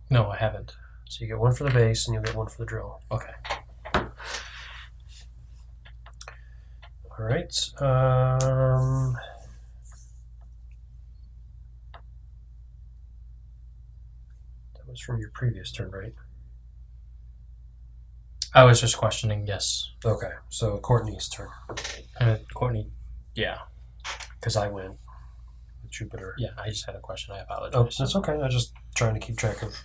No, I haven't. So you get 1 for the base, and you'll get 1 for the drill. Okay. All right. That was from your previous turn, right? I was just questioning, yes. Okay, so Courtney's turn, Courtney, yeah. because I went with Jupiter. Yeah, I just had a question. I apologize. Oh, that's okay. I'm just trying to keep track of.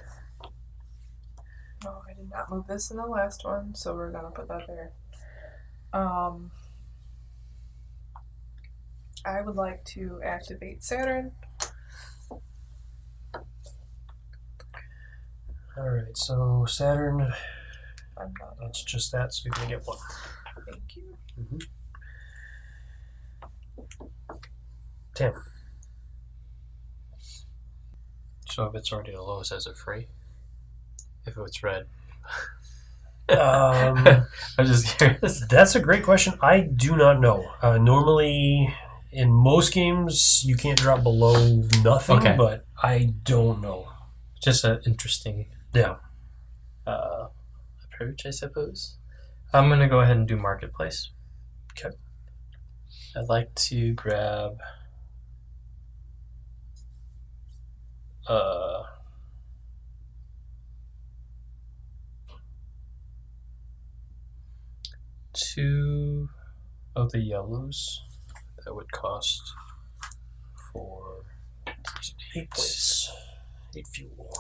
No, I did not move this in the last one, so we're gonna put that there. I would like to activate Saturn. All right, so Saturn. I'm not. That's just that, so you're gonna get 1. Thank you. Tim. So if it's already low, is it free? If it's red. Um, I'm just curious. That's a great question. I do not know. Normally, in most games, you can't drop below nothing, Okay. but I don't know. Just an interesting Yeah. approach, I suppose. I'm going to go ahead and do Marketplace. Okay. I'd like to grab 2 of the yellows. That would cost for 8 points. 8 fuel.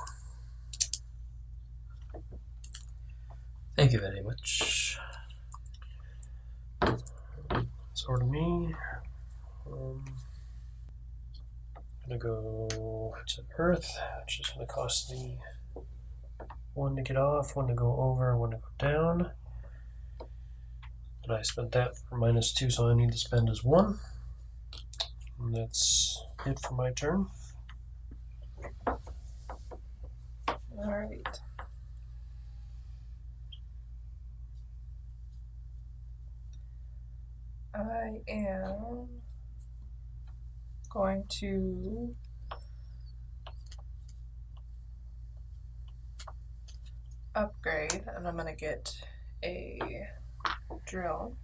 Thank you very much. It's over to me. I'm gonna go to Earth, which is gonna cost me 1 to get off, 1 to go over, 1 to go down. And I spent that for -2, so I need to spend is 1. And that's it for my turn. Alright. I am going to upgrade, and I'm going to get a drill.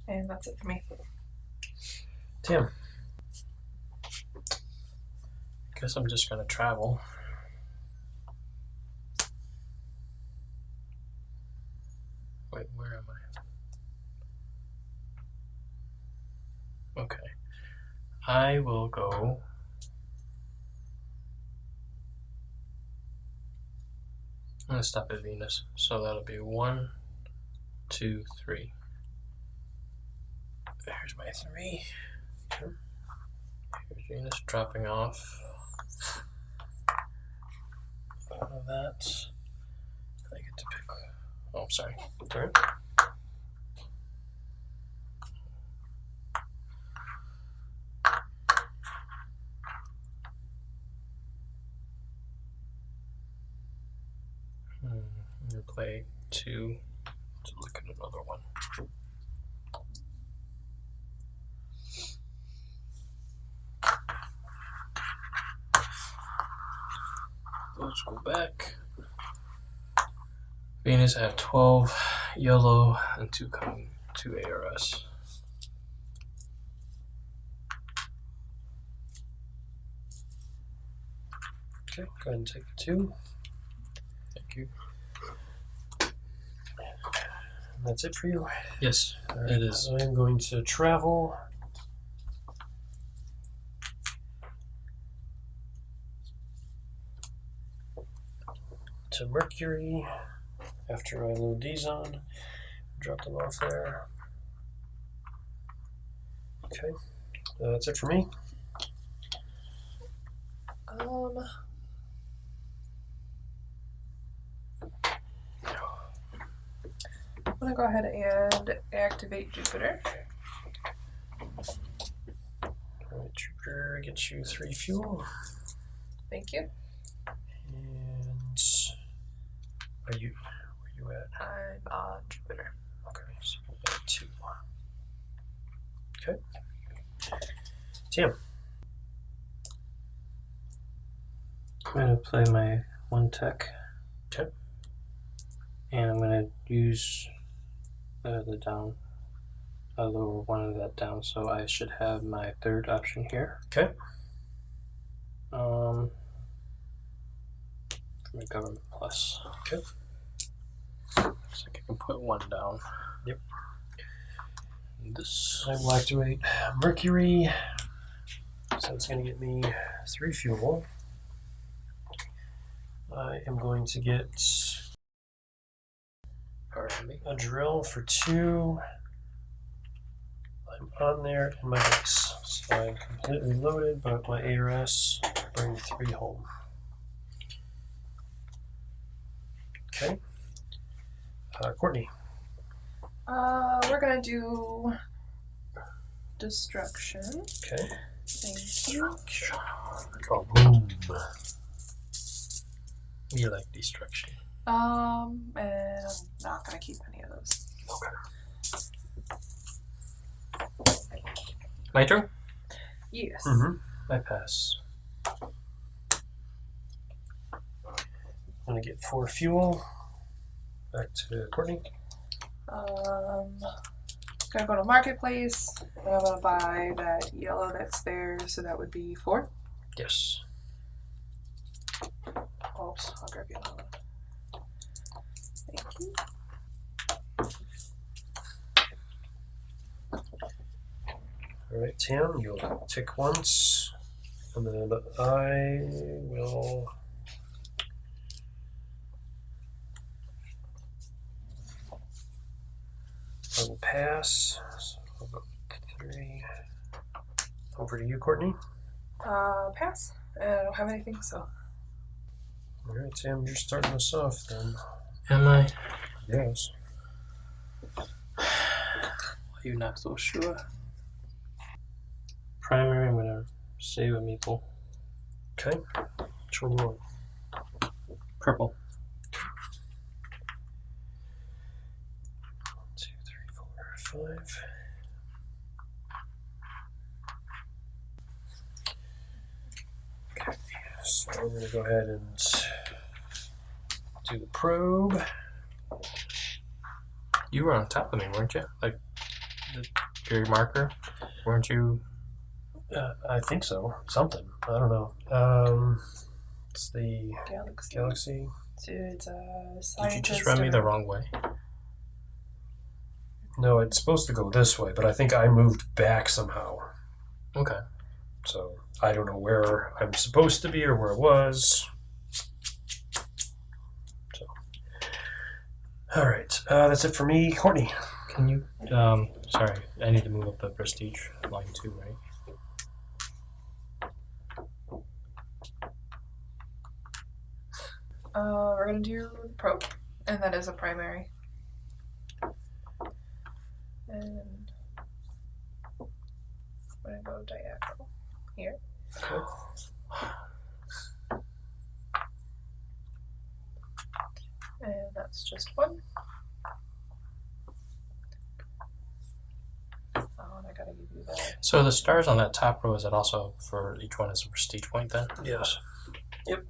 And that's it for me. Tim. Guess I'm just gonna travel. Wait, where am I? Okay. I will go. I'm gonna stop at Venus. So that'll be 1, 2, 3. There's my 3. Here's Venus dropping off. Out of that. I get to pick. Oh, sorry. Turn. I'm gonna play 2 to look at another one. Let's go back. Venus, I have 12 yellow and 2 ARS. Okay, go ahead and take the 2. Thank you. And that's it for you. Yes, Right, it is. I'm going to travel. To Mercury after I load these on. Drop them off there. Okay, that's it for me. I'm gonna go ahead and activate Jupiter. Alright, Jupiter gets you 3 fuel. Thank you. And where you at? I'm on Jupiter. Okay, so you got 2. Okay. Tim. I'm gonna play my 1 tech. Okay. And I'm gonna use the down. I'll lower 1 of that down, so I should have my 3rd option here. Okay. From a government plus. Okay. So I can put 1 down. Yep. And this. I will activate Mercury. So it's going to get me 3 fuel. I am going to get Pardon me. a drill for 2. I'm on there in my base. So I'm completely loaded, but my ARS bring 3 home. Okay. Courtney. We're gonna do destruction. Okay. Thank you. Boom. We like destruction. And I'm not gonna keep any of those. Okay. My turn? Yes. I pass. I'm gonna get 4 fuel. Back to Courtney. Gonna go to marketplace. And I'm gonna buy that yellow that's there, so that would be 4. Yes. Oops, I'll grab you another one. you. All right, Tim, you'll tick once, and then I will. I will pass. So I'll go 3. Over to you, Courtney. Pass. I don't have anything, so. All right, Tim, you're starting us off then. Am I? Yes. Are you not so sure? Primary, I'm gonna stay with Meeple. Okay. Which one do you want? Purple. 1, 2, 3, 4, 5. Okay. So I'm going to go ahead and do the probe. You were on top of me, weren't you? Like your marker, weren't you? I think so. Something. I don't know. It's the Galaxy. So it's a Did you scientist. just run me the wrong way? No, it's supposed to go this way, but I think I moved back somehow. Okay. So I don't know where I'm supposed to be or where it was. So, all right, that's it for me, Courtney. Can you? Sorry, I need to move up the prestige line too, right? We're gonna do the probe, and that is a primary. And I'm gonna go diagonal here. Okay. And that's just 1. Oh, and I gotta give you that. So the stars on that top row, is that also for each one as a prestige point then? Yes. Yep.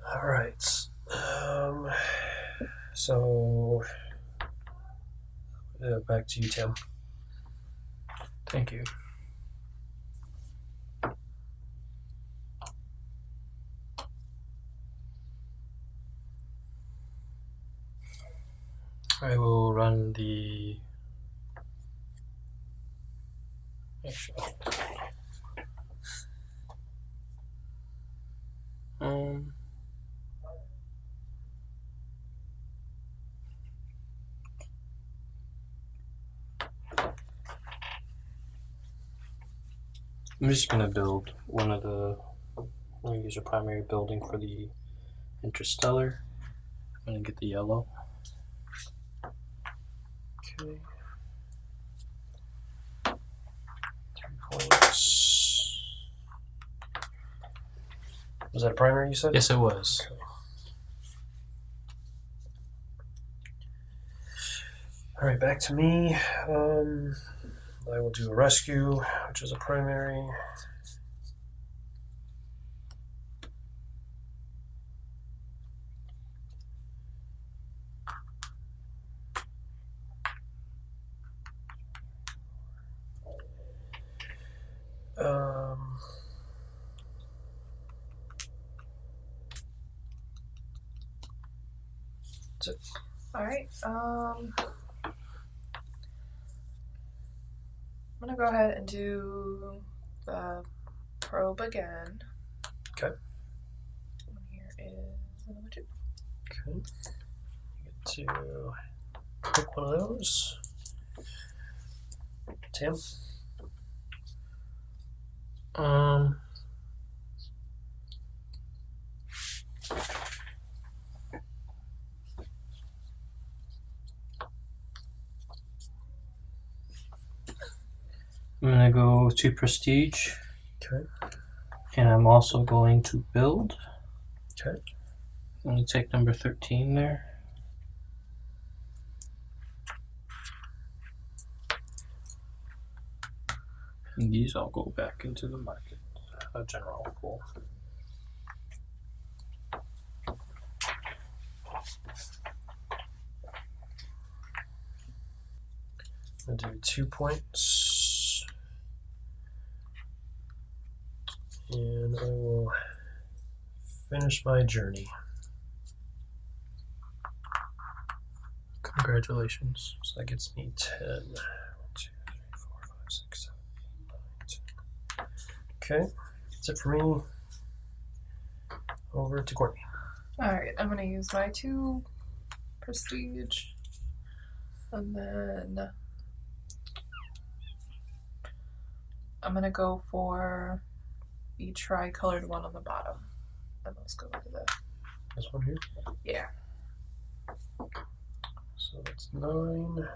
All right. So back to you, Tim. Thank you. I will run the. Actually. I'm just gonna build one of the. I'm gonna use a primary building for the Interstellar. I'm gonna get the yellow. Okay. 3 points. Was that a primary you said? Yes, it was. Okay. All right, back to me. I will do a rescue, which is a primary. That's it. Alright, I'm gonna go ahead and do the probe again. Okay. And here is the number 2. Okay. You get to pick one of those. Tim? I'm gonna go to prestige. Okay. And I'm also going to build. Okay. I'm gonna take number 13 there. And these all go back into the market, general pool. I'll do 2 points. And I will finish my journey. Congratulations. So that gets me 10. 1, 2, 3, 4, 5, 6, 7, 8, 9, 10. Okay, that's it for me. Over to Courtney. Alright, I'm gonna use my 2 prestige. And then I'm gonna go for the tri-colored one on the bottom. And let's go to the This one here. yeah. So that's 9. 1,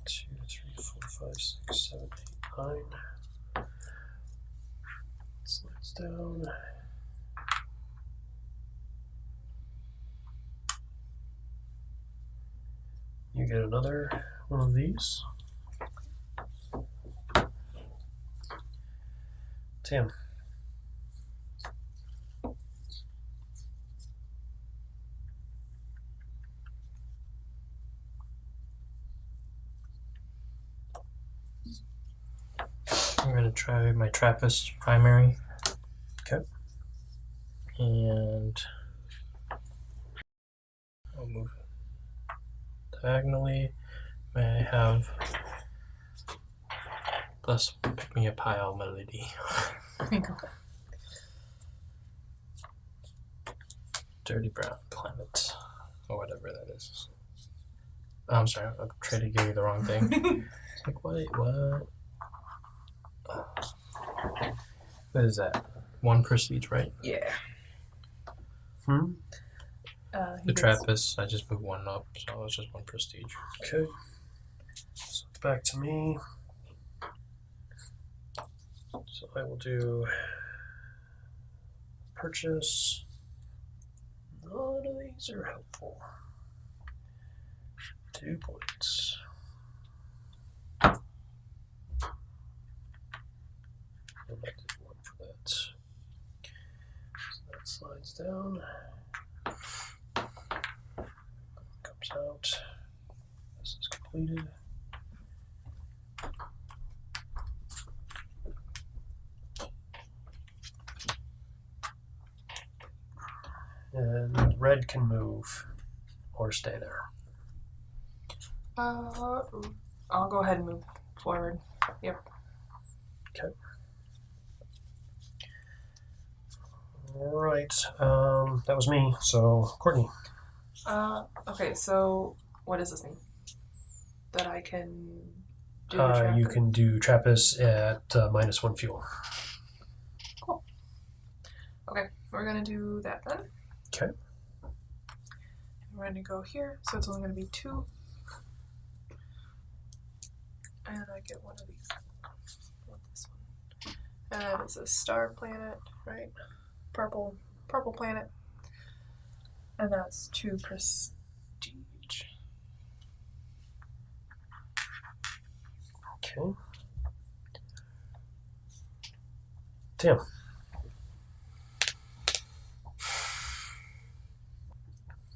2, 3, 4, 5, 6, 7, 8, 9. Slides down. You get another one of these. Tim. I'm going to try my Trappist primary. Okay. And I'll move diagonally. May I have plus pick me a pile melody. Dirty brown planet. Or whatever that is. Oh, I'm sorry, I tried to give you the wrong thing. It's like, wait, what? What is that? 1 prestige, right? Yeah. Hmm? The Trappist, I just moved 1 up, so it's just 1 prestige. Okay. So back to me. So I will do purchase. None of these are helpful. 2 points. I'll have to do 1 for that. So that slides down. Comes out. This is completed. And red can move or stay there. I'll go ahead and move forward. Yep. Okay. All right. That was me. So Courtney. Okay, so what does this mean? That I can do You can do Trappist at -1 fuel. Cool. Okay, we're gonna do that then. Okay. We're gonna go here, so it's only gonna be 2. And I get 1 of these. I want this one. And it's a star planet, right? Purple planet. And that's 2 prestige. Okay. Tim.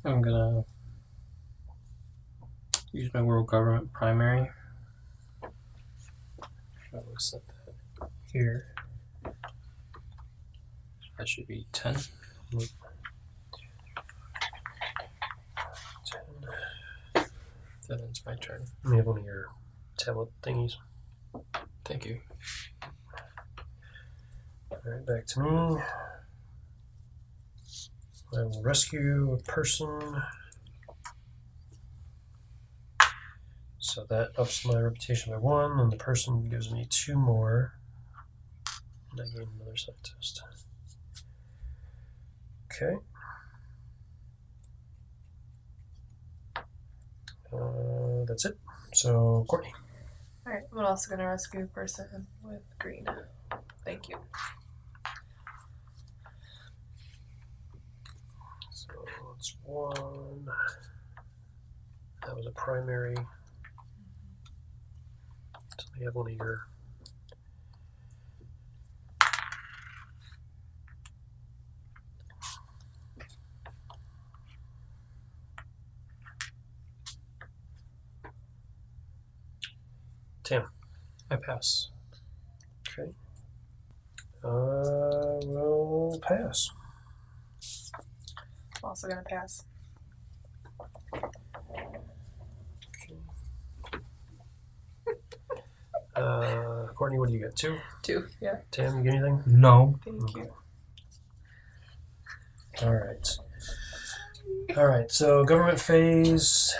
I'm gonna use my world government primary. I will set that here. That should be 10. 10. That ends my turn. Let me have one of your tablet thingies. Thank you. All right, back to me. I will rescue a person. So that ups my reputation by 1, and the person gives me 2 more. And I gain another side test. Okay. That's it. So, Courtney. Alright, I'm also gonna rescue a person with green. Thank you. So it's 1. That was a primary. So we have one of your. Tim. I pass. Okay. Will pass. Also gonna pass. Courtney, what do you get? 2? 2. Yeah. Tam, you get anything? No. Thank you. All right. So government phase.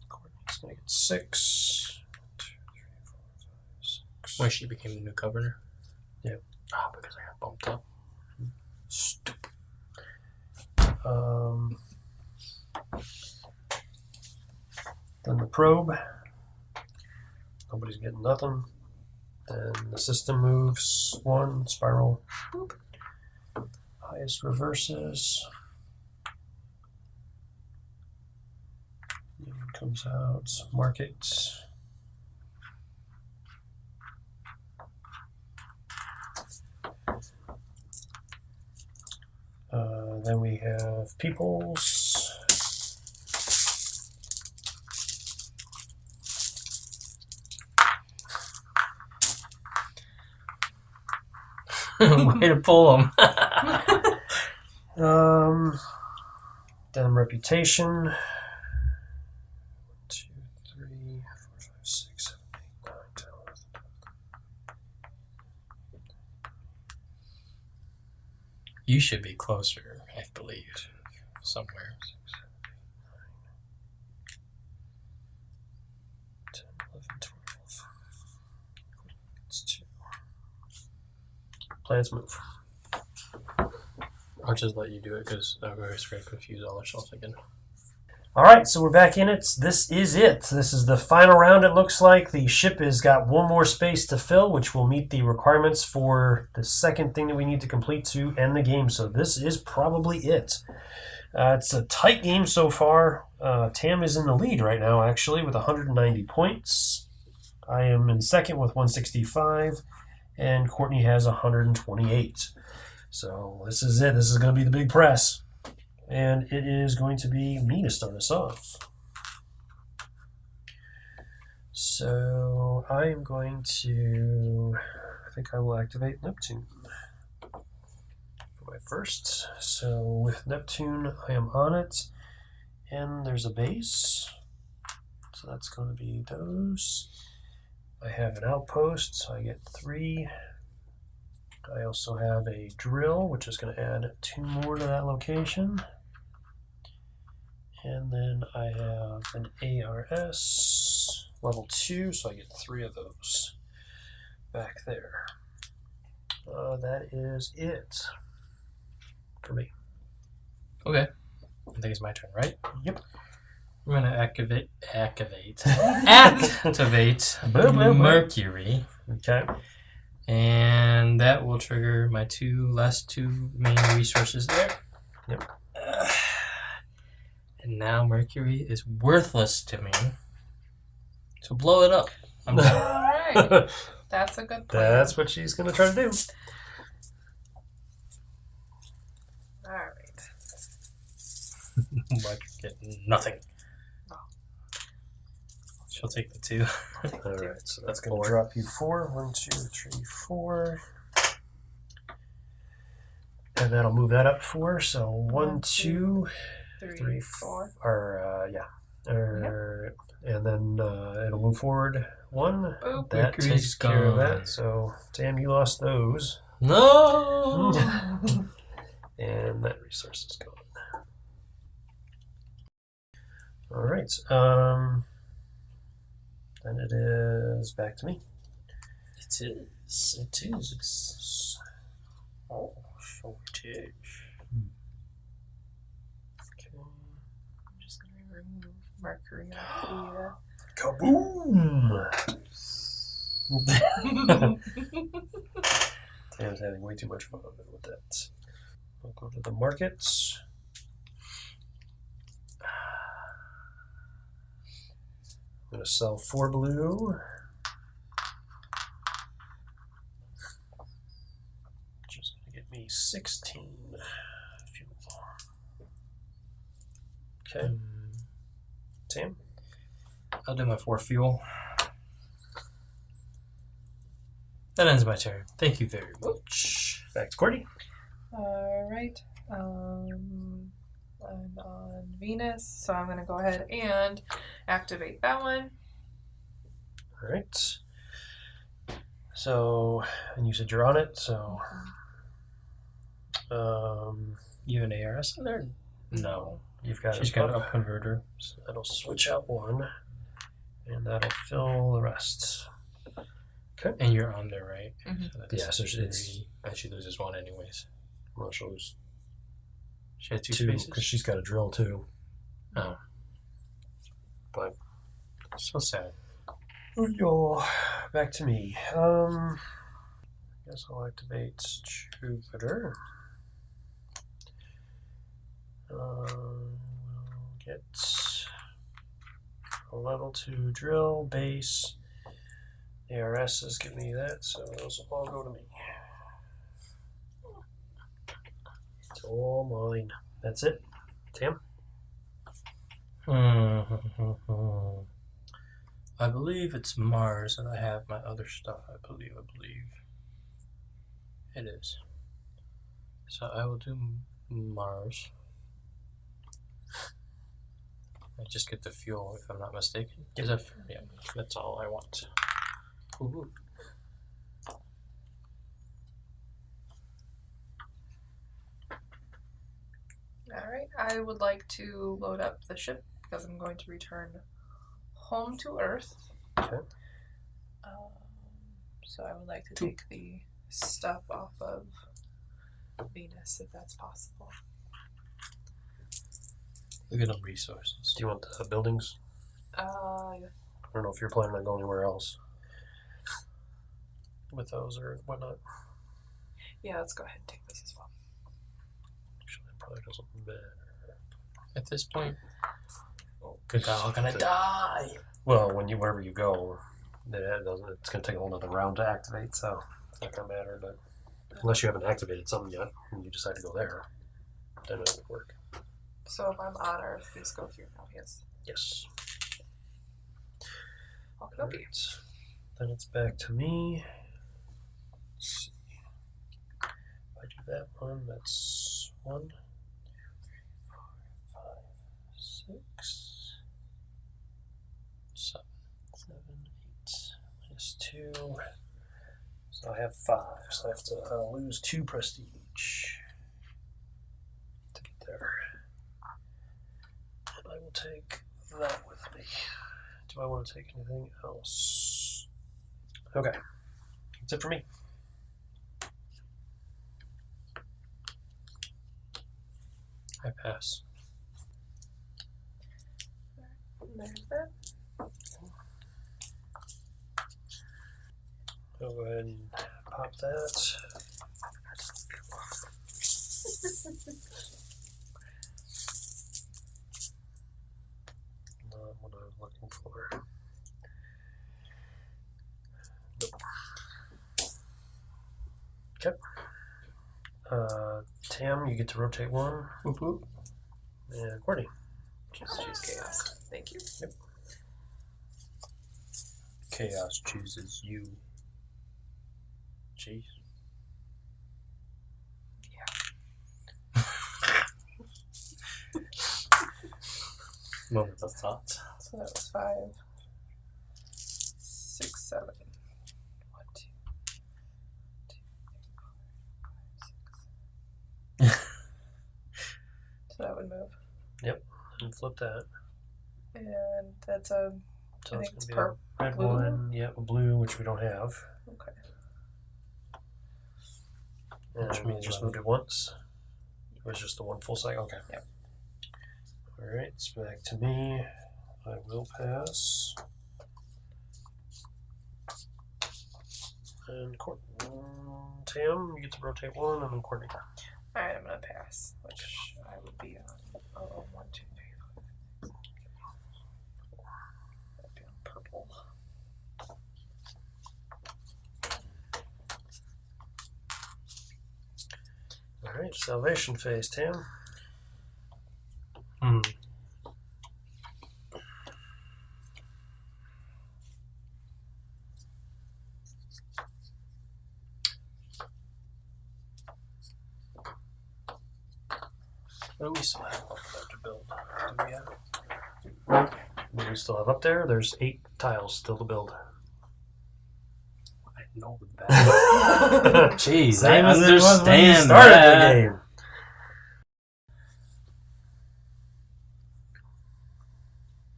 Courtney's gonna get 6. 1, 2, 3, 4, 5, 6. When she became the new governor. Yeah. Ah, because I got bumped up. Stupid. Then the probe. Nobody's getting nothing. Then the system moves 1 spiral. Boop. Highest reverses. Comes out. Market. Then we have peoples. Way to pull them. Then reputation. 1, 2, 3, 4, 5, 6, 7, 8, 9, 10, 11. You should be closer, I believe. Somewhere. 6, 7, 8, 9, 10, 11, 12. It's 2. Plans move. I'll just let you do it because I'm going to confuse all ourselves again. All right, so we're back in it. This is it. This is the final round, it looks like. The ship has got 1 more space to fill, which will meet the requirements for the second thing that we need to complete to end the game. So this is probably it. It's a tight game so far. Tam is in the lead right now, actually, with 190 points. I am in second with 165, and Courtney has 128. So this is it. This is going to be the big press. And it is going to be me to start us off. So I am going to, I think I will activate Neptune for my first. So with Neptune, I am on it. And there's a base. So that's going to be those. I have an outpost, so I get 3. I also have a drill, which is going to add 2 more to that location. And then I have an ARS level 2, so I get 3 of those back there. That is it for me. Okay. I think it's my turn, right? Yep. I'm going to activate Mercury. Okay. And that will trigger my last two main resources there. Yep. And now Mercury is worthless to me. So blow it up. I'm All done. right. That's a good plan. That's what she's going to try to do. All right. Like getting nothing. No. She'll take the 2. All right, so that's going 4. to drop you 4. 1, 2, 3, 4. And that'll move that up 4. So 1, 2, 3, 4. And then it'll move forward 1. Boop. That Mercury's takes care of gone. that. So, Tam, you lost those. No! And that resource is gone. All right. Then it is back to me. It is. Oh, so it is. Okay. I'm just going to remove Mercury off Kaboom! Tam's having way too much fun with that. We'll go to the markets. I'm going to sell 4 blue. Which is going to get me 16 fuel. Okay. Tam? I'll do my 4 fuel. That ends my turn. Thank you very much. Back to Courtney. Alright. I'm on Venus, so I'm going to go ahead and activate that one. All right. So, and you said you're on it, so. You have an ARS in there? No. You've got She's it got an up. up converter. So that'll switch out one, and that'll fill the rest. And you're on there, right? Mhm. So that's Yeah, so it's- 3. And she loses 1 anyways. Well, she'll lose She had 2 two spaces? because she's got a drill too. Oh. But So sad. yo, back to me. Guess I'll activate Jupiter. We'll get a level 2 drill base. ARSs give me that, so those will all go to me. It's all mine. That's it. Tim? I believe it's Mars, and I have my other stuff. I believe. It is. So I will do Mars. I just get the fuel, if I'm not mistaken. Is that fair? Yeah, that's all I want. Ooh. Alright, I would like to load up the ship because I'm going to return home to Earth. Okay. So I would like to take the stuff off of Venus if that's possible. Look at them resources. Do you want the buildings? Yeah. I don't know if you're planning on going anywhere else with those or whatnot. Yeah, let's go ahead and take this as well. Actually, that probably doesn't matter. At this point, Because we're all gonna die. Well, wherever you go, it doesn't. It's going to take a whole other round to activate, so it's not going to matter. But unless you haven't activated something yet and you decide to go there, then it would work. So if I'm on Earth, please go here now, yes. Yes. Okay. Alright. Then it's back to me. Let's see. If I do that one, that's 1, 2, 3, 4, 5, 6, 7. 7, 8, minus 2. So I have 5. So I have to lose 2 prestige to get there. And I will take that with me. Do I want to take anything else? Okay. That's it for me. I pass. There's that. I'll go ahead and pop that. Not what I was looking for. Nope. Okay. Tam, you get to rotate 1. Whoop whoop. And Courtney. Just choose chaos. Thank you. Yep. Chaos chooses you. Jeez. Moment of thought. So that was 5, 6, 7. 1, 2, 2, 3, 4, 5, 6. So that would move. And flip that. And that's a So I it's think it's going to be a red blue. one. Yeah, a blue, which we don't have. okay. And Which we means just one. moved it once. It was just the one full cycle. Okay. Yep. Alright, it's back to me. I will pass. And Courtney. Tam, you get to rotate 1, and then Courtney. Alright, I'm gonna pass, which I would be on 1, 2, 3, 4. I'd be on purple. Alright, salvation phase, Tam. What do we still have up there to build? Do we have? What do we still have up there? There's 8 tiles still to build. I know that. Jeez, Same I as it was when you understand started that. the game.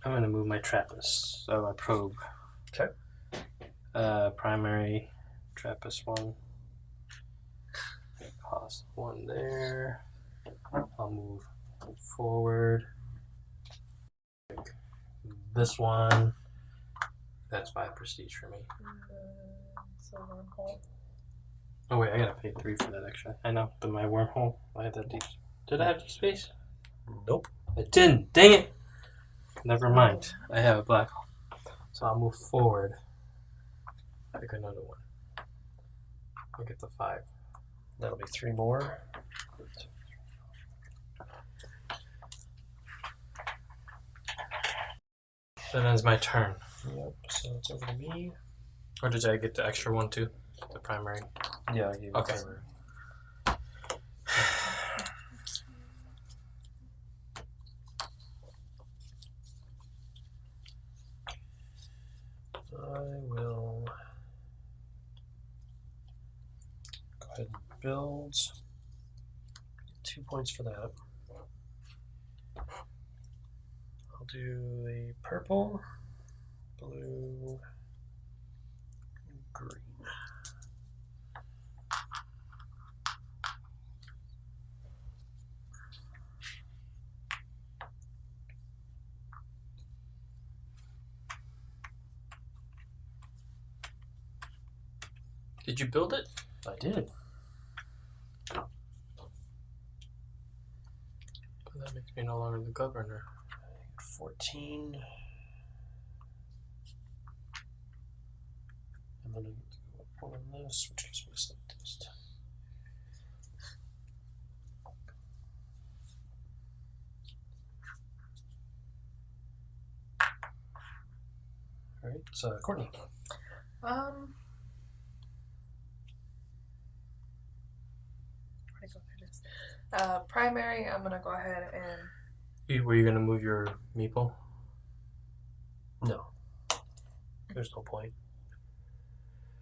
I'm gonna move my Trappist, so my probe. Okay. Primary Trappist 1. Cost 1 there. I'll move forward. This one. That's 5 prestige for me. So wormhole. Oh wait, I gotta pay 3 for that extra. I know, but my wormhole, I had that deep. Did I have deep space? Nope. I didn't. Dang it. Never mind. I have a black hole. So I'll move forward. Pick another one. I'll get the 5. That'll be 3 more. That ends my turn. Yep, so it's over to me. Or did I get the extra one too? The primary. Yeah, I gave you Okay. timer. I will go ahead and build. 2 points for that. I'll do a purple, blue, green. Did you build it? I did. But that makes me no longer the governor. 14. And then I get to go up one on this, which gives me a scientist. Alright, so Courtney. Primary, I'm gonna go ahead and Were you gonna move your meeple? No. There's no point.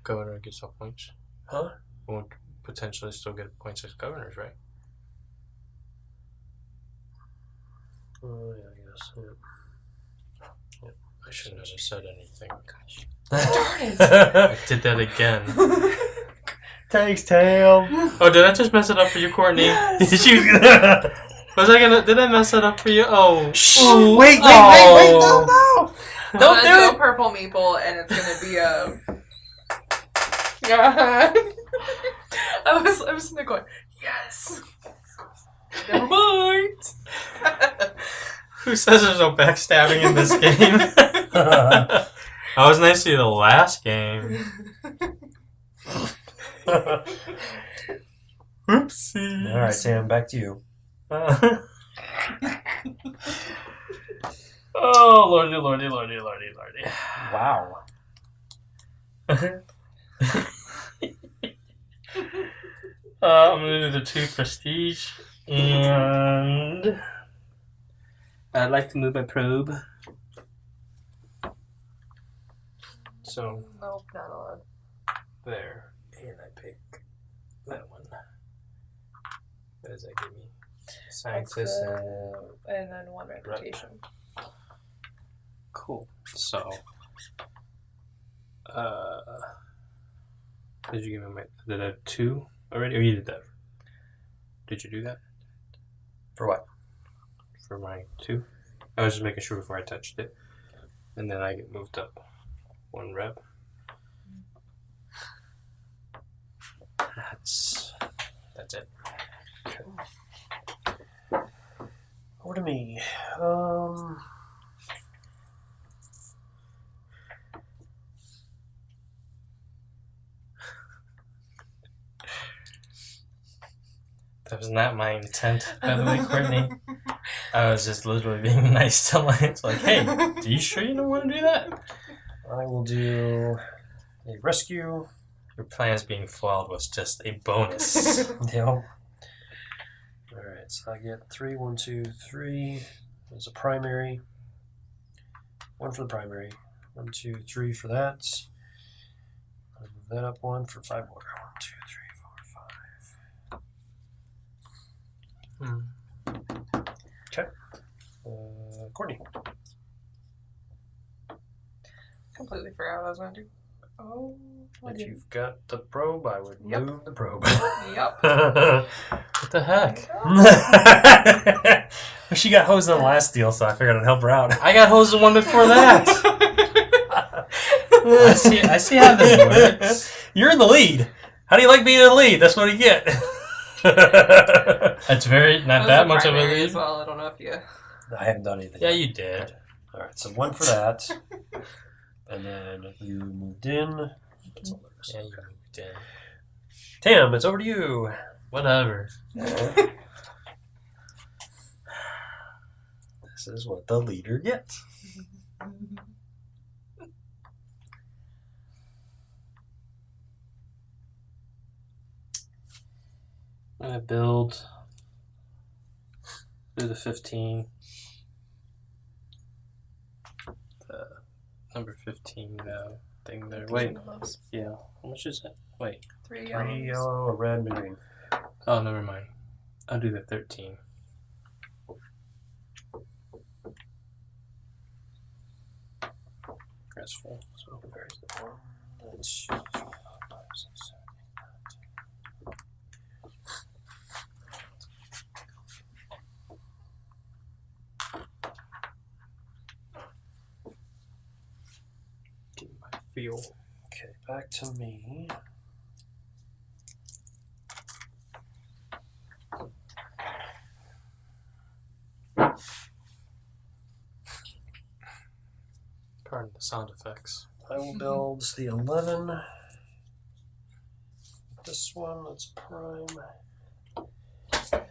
Governor gets all points. Huh? Won't potentially still get points as governors, right? Oh, yeah, I guess. Yep. Yep. I shouldn't have said anything. Gosh. darn it. I did that again. Thanks, Tam. Oh, did I just mess it up for you, Courtney? Yes. Did you? Did I mess it up for you? Oh. Shh. Ooh. Wait, Oh. no. Don't do do it. a purple meeple, and it's gonna be a. Yeah. I was sitting there going, yes. Never mind. Who says there's no backstabbing in this game? I was nice to you the last game. Oopsie. All right, Sam, back to you. Oh, lordy. Wow. I'm gonna do the 2 prestige, and I'd like to move my probe. So Nope, not allowed. there, and I pick that one. What does that give me? Scientist And then 1 reputation. Cool. So, did you give me did I have 2 already? Or you did that? Did you do that? For what? For my 2? I was just making sure before I touched it. And then I get moved up 1 rep. That's it. Okay. Over to me. That was not my intent, by the way, Courtney. I was just literally being nice to Lance. Like, hey, are you sure you don't want to do that? I will do a rescue. Your plans being foiled was just a bonus. Yep. Alright, so I get 3, 1, 2, 3 as a primary. 1 for the primary. 1, 2, 3 for that. I'll move that up 1 for 5 more. 1, 2, 3, 4, 5. Okay. Courtney. Completely forgot what I was going to do. Oh, If you've got the probe, I would move the probe. Yep. What the heck? She got hosed on the last deal, so I figured I'd help her out. I got hosed in one before that. I see how this works. You're in the lead. How do you like being in the lead? That's what you get. That's not that much of a primary lead. as well. I don't know if you. I haven't done anything. Yeah, yet. you did. All right, so 1 for that. And then you moved in. That's all there is. Yeah, you moved in. Tam, it's over to you. Whatever. This is what the leader gets. I'm going to build through the 15. The number 15 thing there. Wait. Yeah. How much is it? Wait. 3 3 yellow, a red, and a green. Oh, never mind. I'll do the 13. That's full. So There's the 1. That's 5, 6, 7, 8, 9, 10. get my feel. Okay, back to me. Pardon the sound effects. I will build the 11. This one, that's prime. So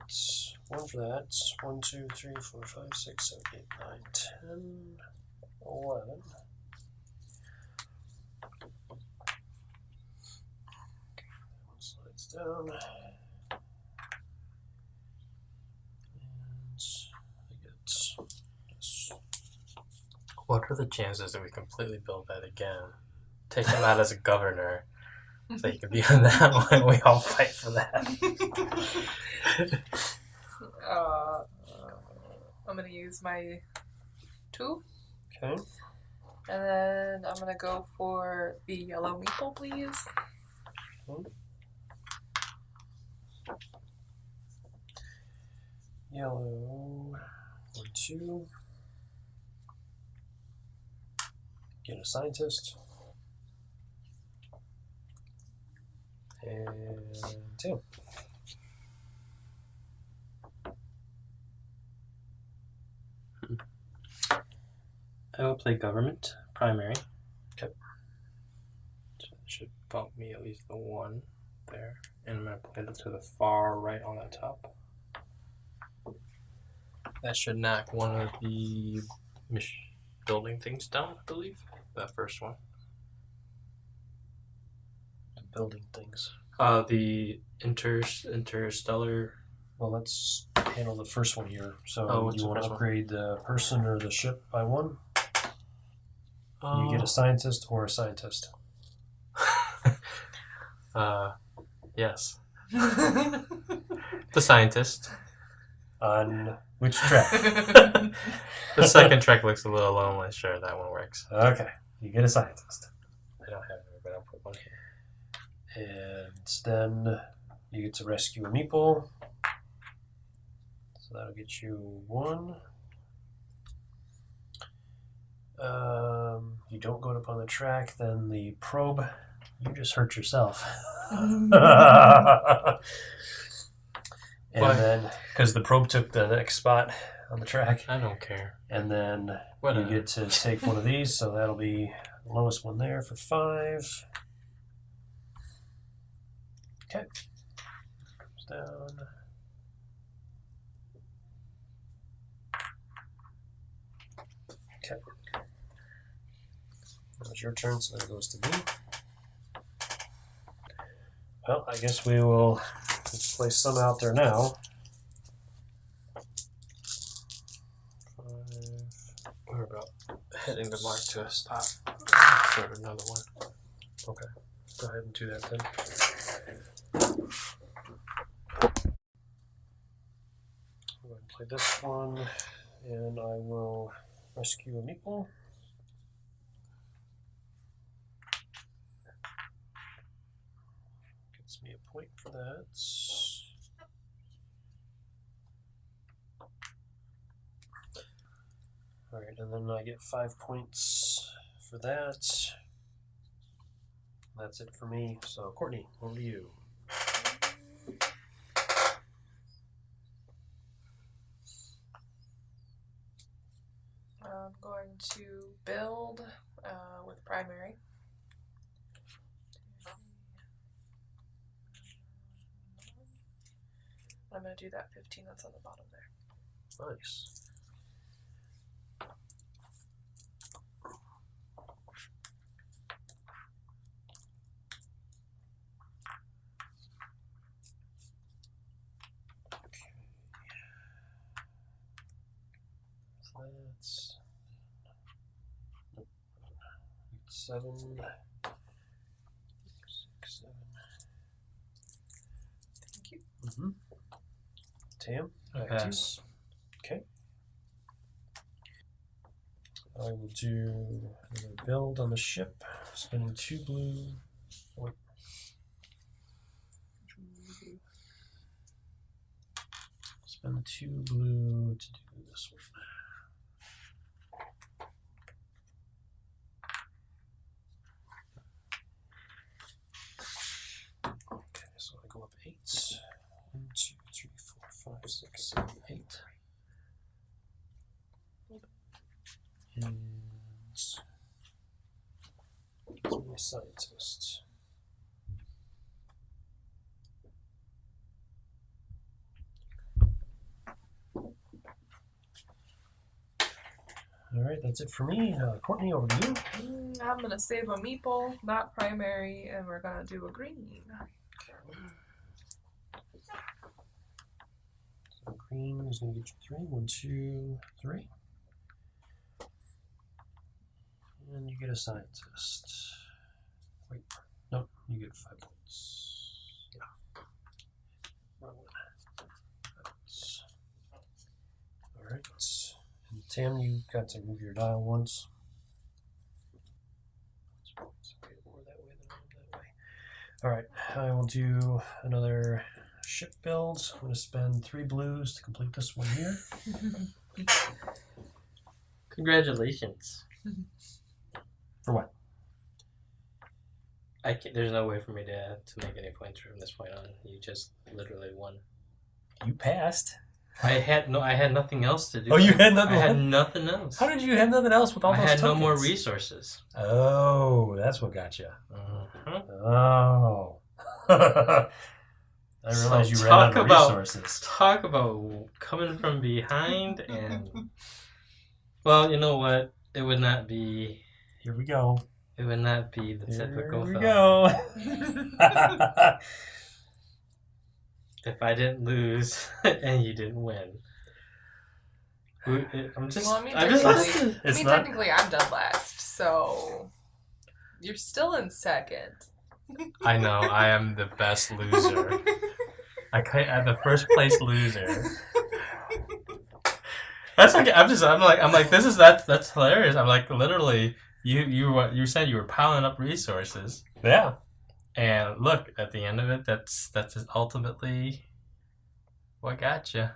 it's 1 for that. 1, 2, 3, 4, 5, 6, 7, 8, 9, 10, 11. Slides down. And I get this. What are the chances that we completely build that again? Take him out as a governor so he can be on that one. We all fight for that. I'm going to use my 2. Okay. And then I'm going to go for the yellow meeple, please. Yellow. 1, 2. Get a scientist. And 2. I will play government, primary. Okay. So that should bump me at least the 1 there. And I'm going to play it to the far right on that top. That should knock one of the building things down, I believe. That first one. Building things. The Interstellar. Well, let's handle the first one here. So what's you the want to first one? upgrade the person or the ship by 1? You get a scientist or a scientist. Yes. The scientist. On which track? The second track looks a little lonely. Sure, that one works. Okay, you get a scientist. I don't have it, but I'll put one here. And then you get to rescue a meeple. So that'll get you 1. You don't go up on the track, then the probe, you just hurt yourself. And Why? then, because the probe took the next spot on the track, I don't care. and then Whatever. you get to take one of these, so that'll be the lowest one there for 5. Okay. Comes down. Okay. That was your turn, so that goes to me. Well, I guess we will just place some out there now. 5. We're about heading the mark to a stop for another one. Okay. Go ahead and do that then. I'm going to play this one, and I will rescue a meeple. Gets me a point for that. Alright, and then I get 5 points for that. That's it for me. So, Courtney, over to you. I'm going to build with primary. I'm going to do that 15 that's on the bottom there. Nice. That's 7, 6, 7. Thank you. Mm-hmm. Tam, I back to you. pass. Okay. I will do another build on the ship, spending 2 blue. Wait. Spend 2 blue to do this one. Okay, so I go up 8. 1, 2, 3, 4, 5, 6, 7, 8. And give me a scientist. All right, that's it for me. Courtney, over to you. I'm going to save a meeple, not primary, and we're going to do a green. So green is going to get you 3. 1, 2, 3. And you get a scientist. Wait, nope, you get 5 points. Yeah. Wrong one. All right. And Tam, you got to move your dial once. Okay, more that way than that way. All right, I will do another ship build. I'm going to spend 3 blues to complete this one here. Congratulations. For what? There's no way for me to make any points from this point on. You just literally won. You passed. I had nothing else to do. Oh, you had nothing. I had nothing else. How did you have nothing else with all I those had tokens? no more resources. Oh, that's what got you. Uh-huh. Oh. I realized you ran out of resources. Talk about coming from behind and... Well, you know what? It would not be... Here we go. It would not be the typical Here we film. go. If I didn't lose and you didn't win. I'm just... Well, I mean, technically, I'm dead last, so you're still in second. I know, I am the best loser. I'm the first place loser. That's okay. I'm like, that's hilarious. I'm like, literally, you said you were piling up resources. Yeah. And look, at the end of it, that's ultimately what got you.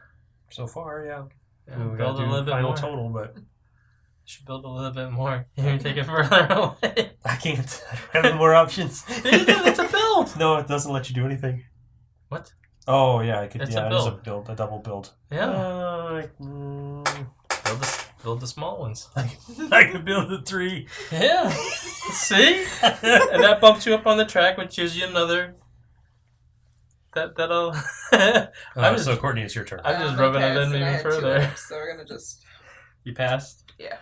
So far, yeah. We build a little bit final more. total, but Should build a little bit more. You can take it further away. I can't. I don't have any more options. It's a build. No, it doesn't let you do anything. What? Oh yeah, I could. It's yeah, a it is a build. build, a double build. Yeah. Build the small ones. I could build the 3. Yeah. See? And that bumps you up on the track, which gives you another. That'll. So Courtney, it's your turn. I'm just rubbing it in even further. So we're gonna just. You passed. Yeah.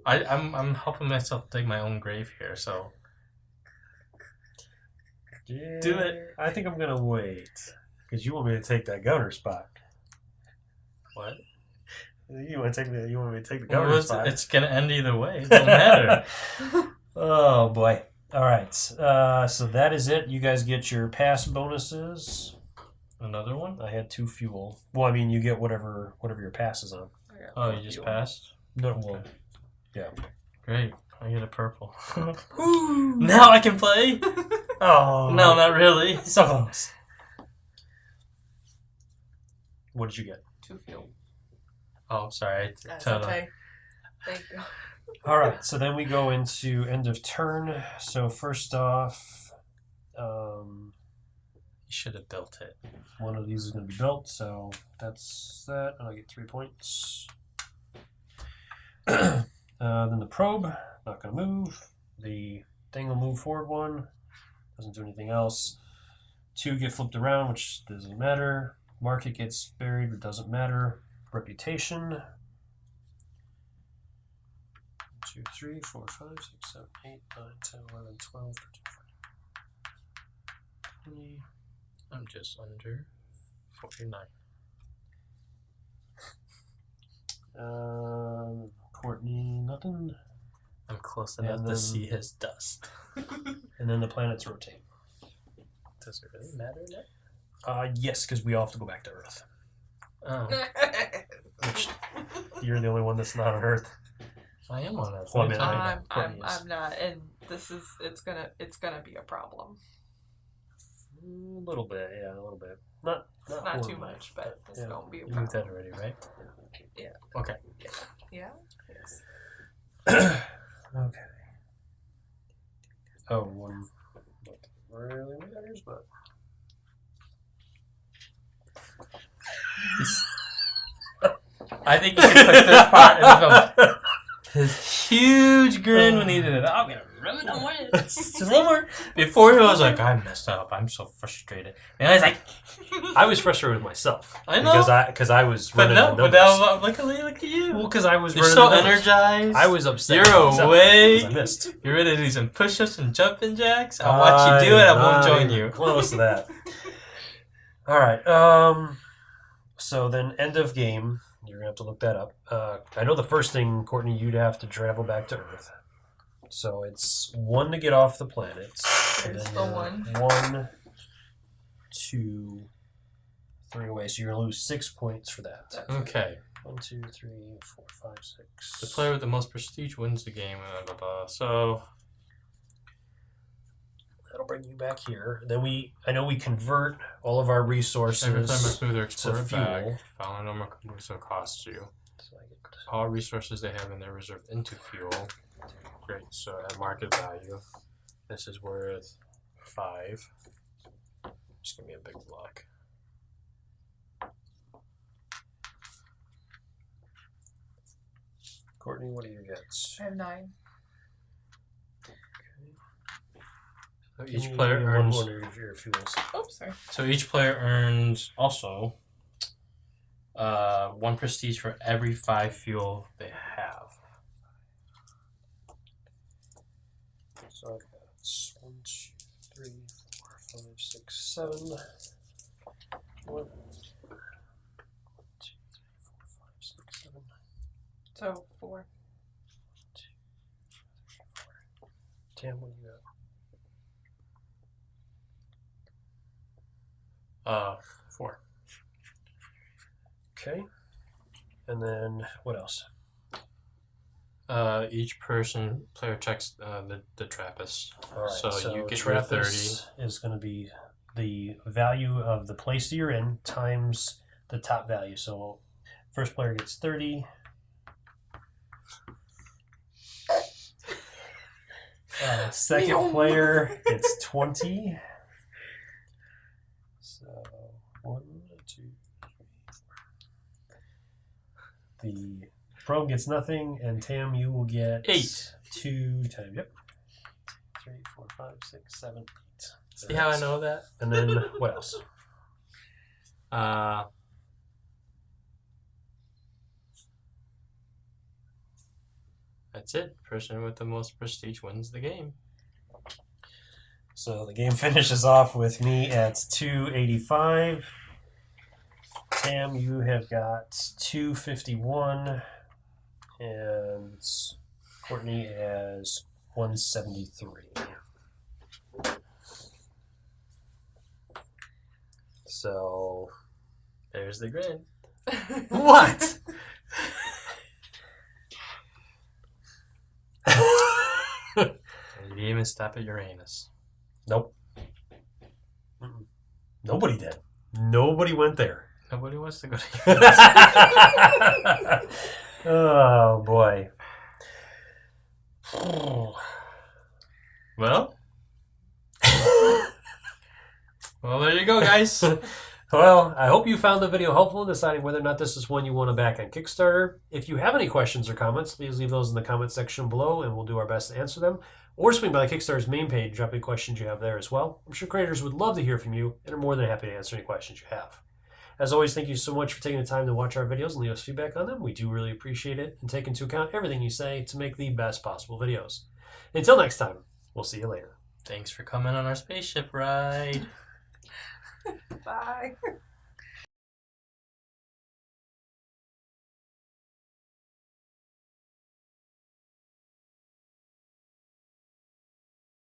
I'm helping myself dig my own grave here, so Yeah, do it. I think I'm gonna wait because you want me to take that governor spot. What? You want me to take the governor spot? It's gonna end either way. It don't matter. Oh boy! All right, so that is it. You guys get your pass bonuses. Another one? I had 2 fuel. Well, I mean, you get whatever your pass is on. Oh, you just passed? No, well, Okay. yeah. Great. I get a purple. Now I can play? Oh No, not really. so close. What did you get? 2 fuel. Oh, sorry. That's Totally. okay. Thank you. All right, so then we go into end of turn. So first off, You should have built it. one of these is going to be built, so that's that, and I get 3 points. Then the probe, not going to move. The thing will move forward 1, doesn't do anything else. 2 get flipped around, which doesn't matter. Market gets buried, but doesn't matter. Reputation. 1, 2, 3, 4, 5, 6, 7, 8, 9, 10, 11, 12, 13, 14, 20. I'm just under 49. Courtney, nothing. I'm close enough to see his dust. And then the planets rotate. Does it really matter now? Yes, because we all have to go back to Earth. Oh, Which you're the only one that's not on Earth. I am on that. Well, I mean, I'm not, and it's gonna be a problem. A little bit, yeah, a little bit. Not Not too horribly, much, but this yeah. won't be a You moved that problem. already, right? Yeah. Okay. Yeah. Yes. Okay. Oh, one that really matters, but I think you should put this part in the film. His huge grin when he did it. I'm gonna rub it on my head. Just a little more. Before he was like, I messed up. I'm so frustrated. And I was like, I was frustrated with myself. I know. Because I was but running no, the but numbers. now look at you. Well, because I was You're running so the numbers. energized. I was upset. You're with myself awake. 'cause I missed. You're ready to do some push-ups and jumping jacks. I'll watch you do it. I won't join you. Close to that. All right. So then, end of game. You're gonna have to look that up. I know the first thing, Courtney, you'd have to travel back to Earth. So it's 1 to get off the planet. There's the 1. 1, 2, 3 away. So you're gonna lose 6 points for that. Okay. 1, 2, 3, 4, 5, 6. The player with the most prestige wins the game. Blah, blah, blah. So That'll bring you back here. Then I know we convert all of our resources. every time a smoother explorer fuel. bag, following normal moves will cost you. So I get All resources they have in their reserve into fuel. Great. So at market value, this is worth 5. Just give me a big block. Courtney, what do you get? I have 9. So each player earns. one of your fuels. Oh, sorry. So each player earns also 1 prestige for every 5 fuel they have. So I've got 1, 2, 3, 4, 5, 6, 7. 1, 2, 3, 4, 5, 6, 7. So 4. 2, 3, 4. Tam, what do you got? 4. Okay. And then what else? Each player checks the Trappist. All right. So you get your Trappist is going to be the value of the place that you're in times the top value. So first player gets 30. Second player gets 20. So 1, 2, 3, 4. The probe gets nothing, and Tam, you will get 8. 2 times. Yep. 3, 4, 5, 6, 7, 8. See how I know that? And then what else? That's it. Person with the most prestige wins the game. So the game finishes off with me at 285. Tam, you have got 251. And Courtney has 173. So There's the grid. what? You didn't even stop at Uranus. Nope. Nobody did. Nobody went there. Nobody wants to go to Uranus. Oh boy. Well, there you go, guys. Well, I hope you found the video helpful in deciding whether or not this is one you want to back on Kickstarter. If you have any questions or comments, please leave those in the comment section below and we'll do our best to answer them. Or swing by the Kickstarter's main page, drop any questions you have there as well. I'm sure creators would love to hear from you and are more than happy to answer any questions you have. As always, thank you so much for taking the time to watch our videos and leave us feedback on them. We do really appreciate it and take into account everything you say to make the best possible videos. Until next time, we'll see you later. Thanks for coming on our spaceship ride. Bye.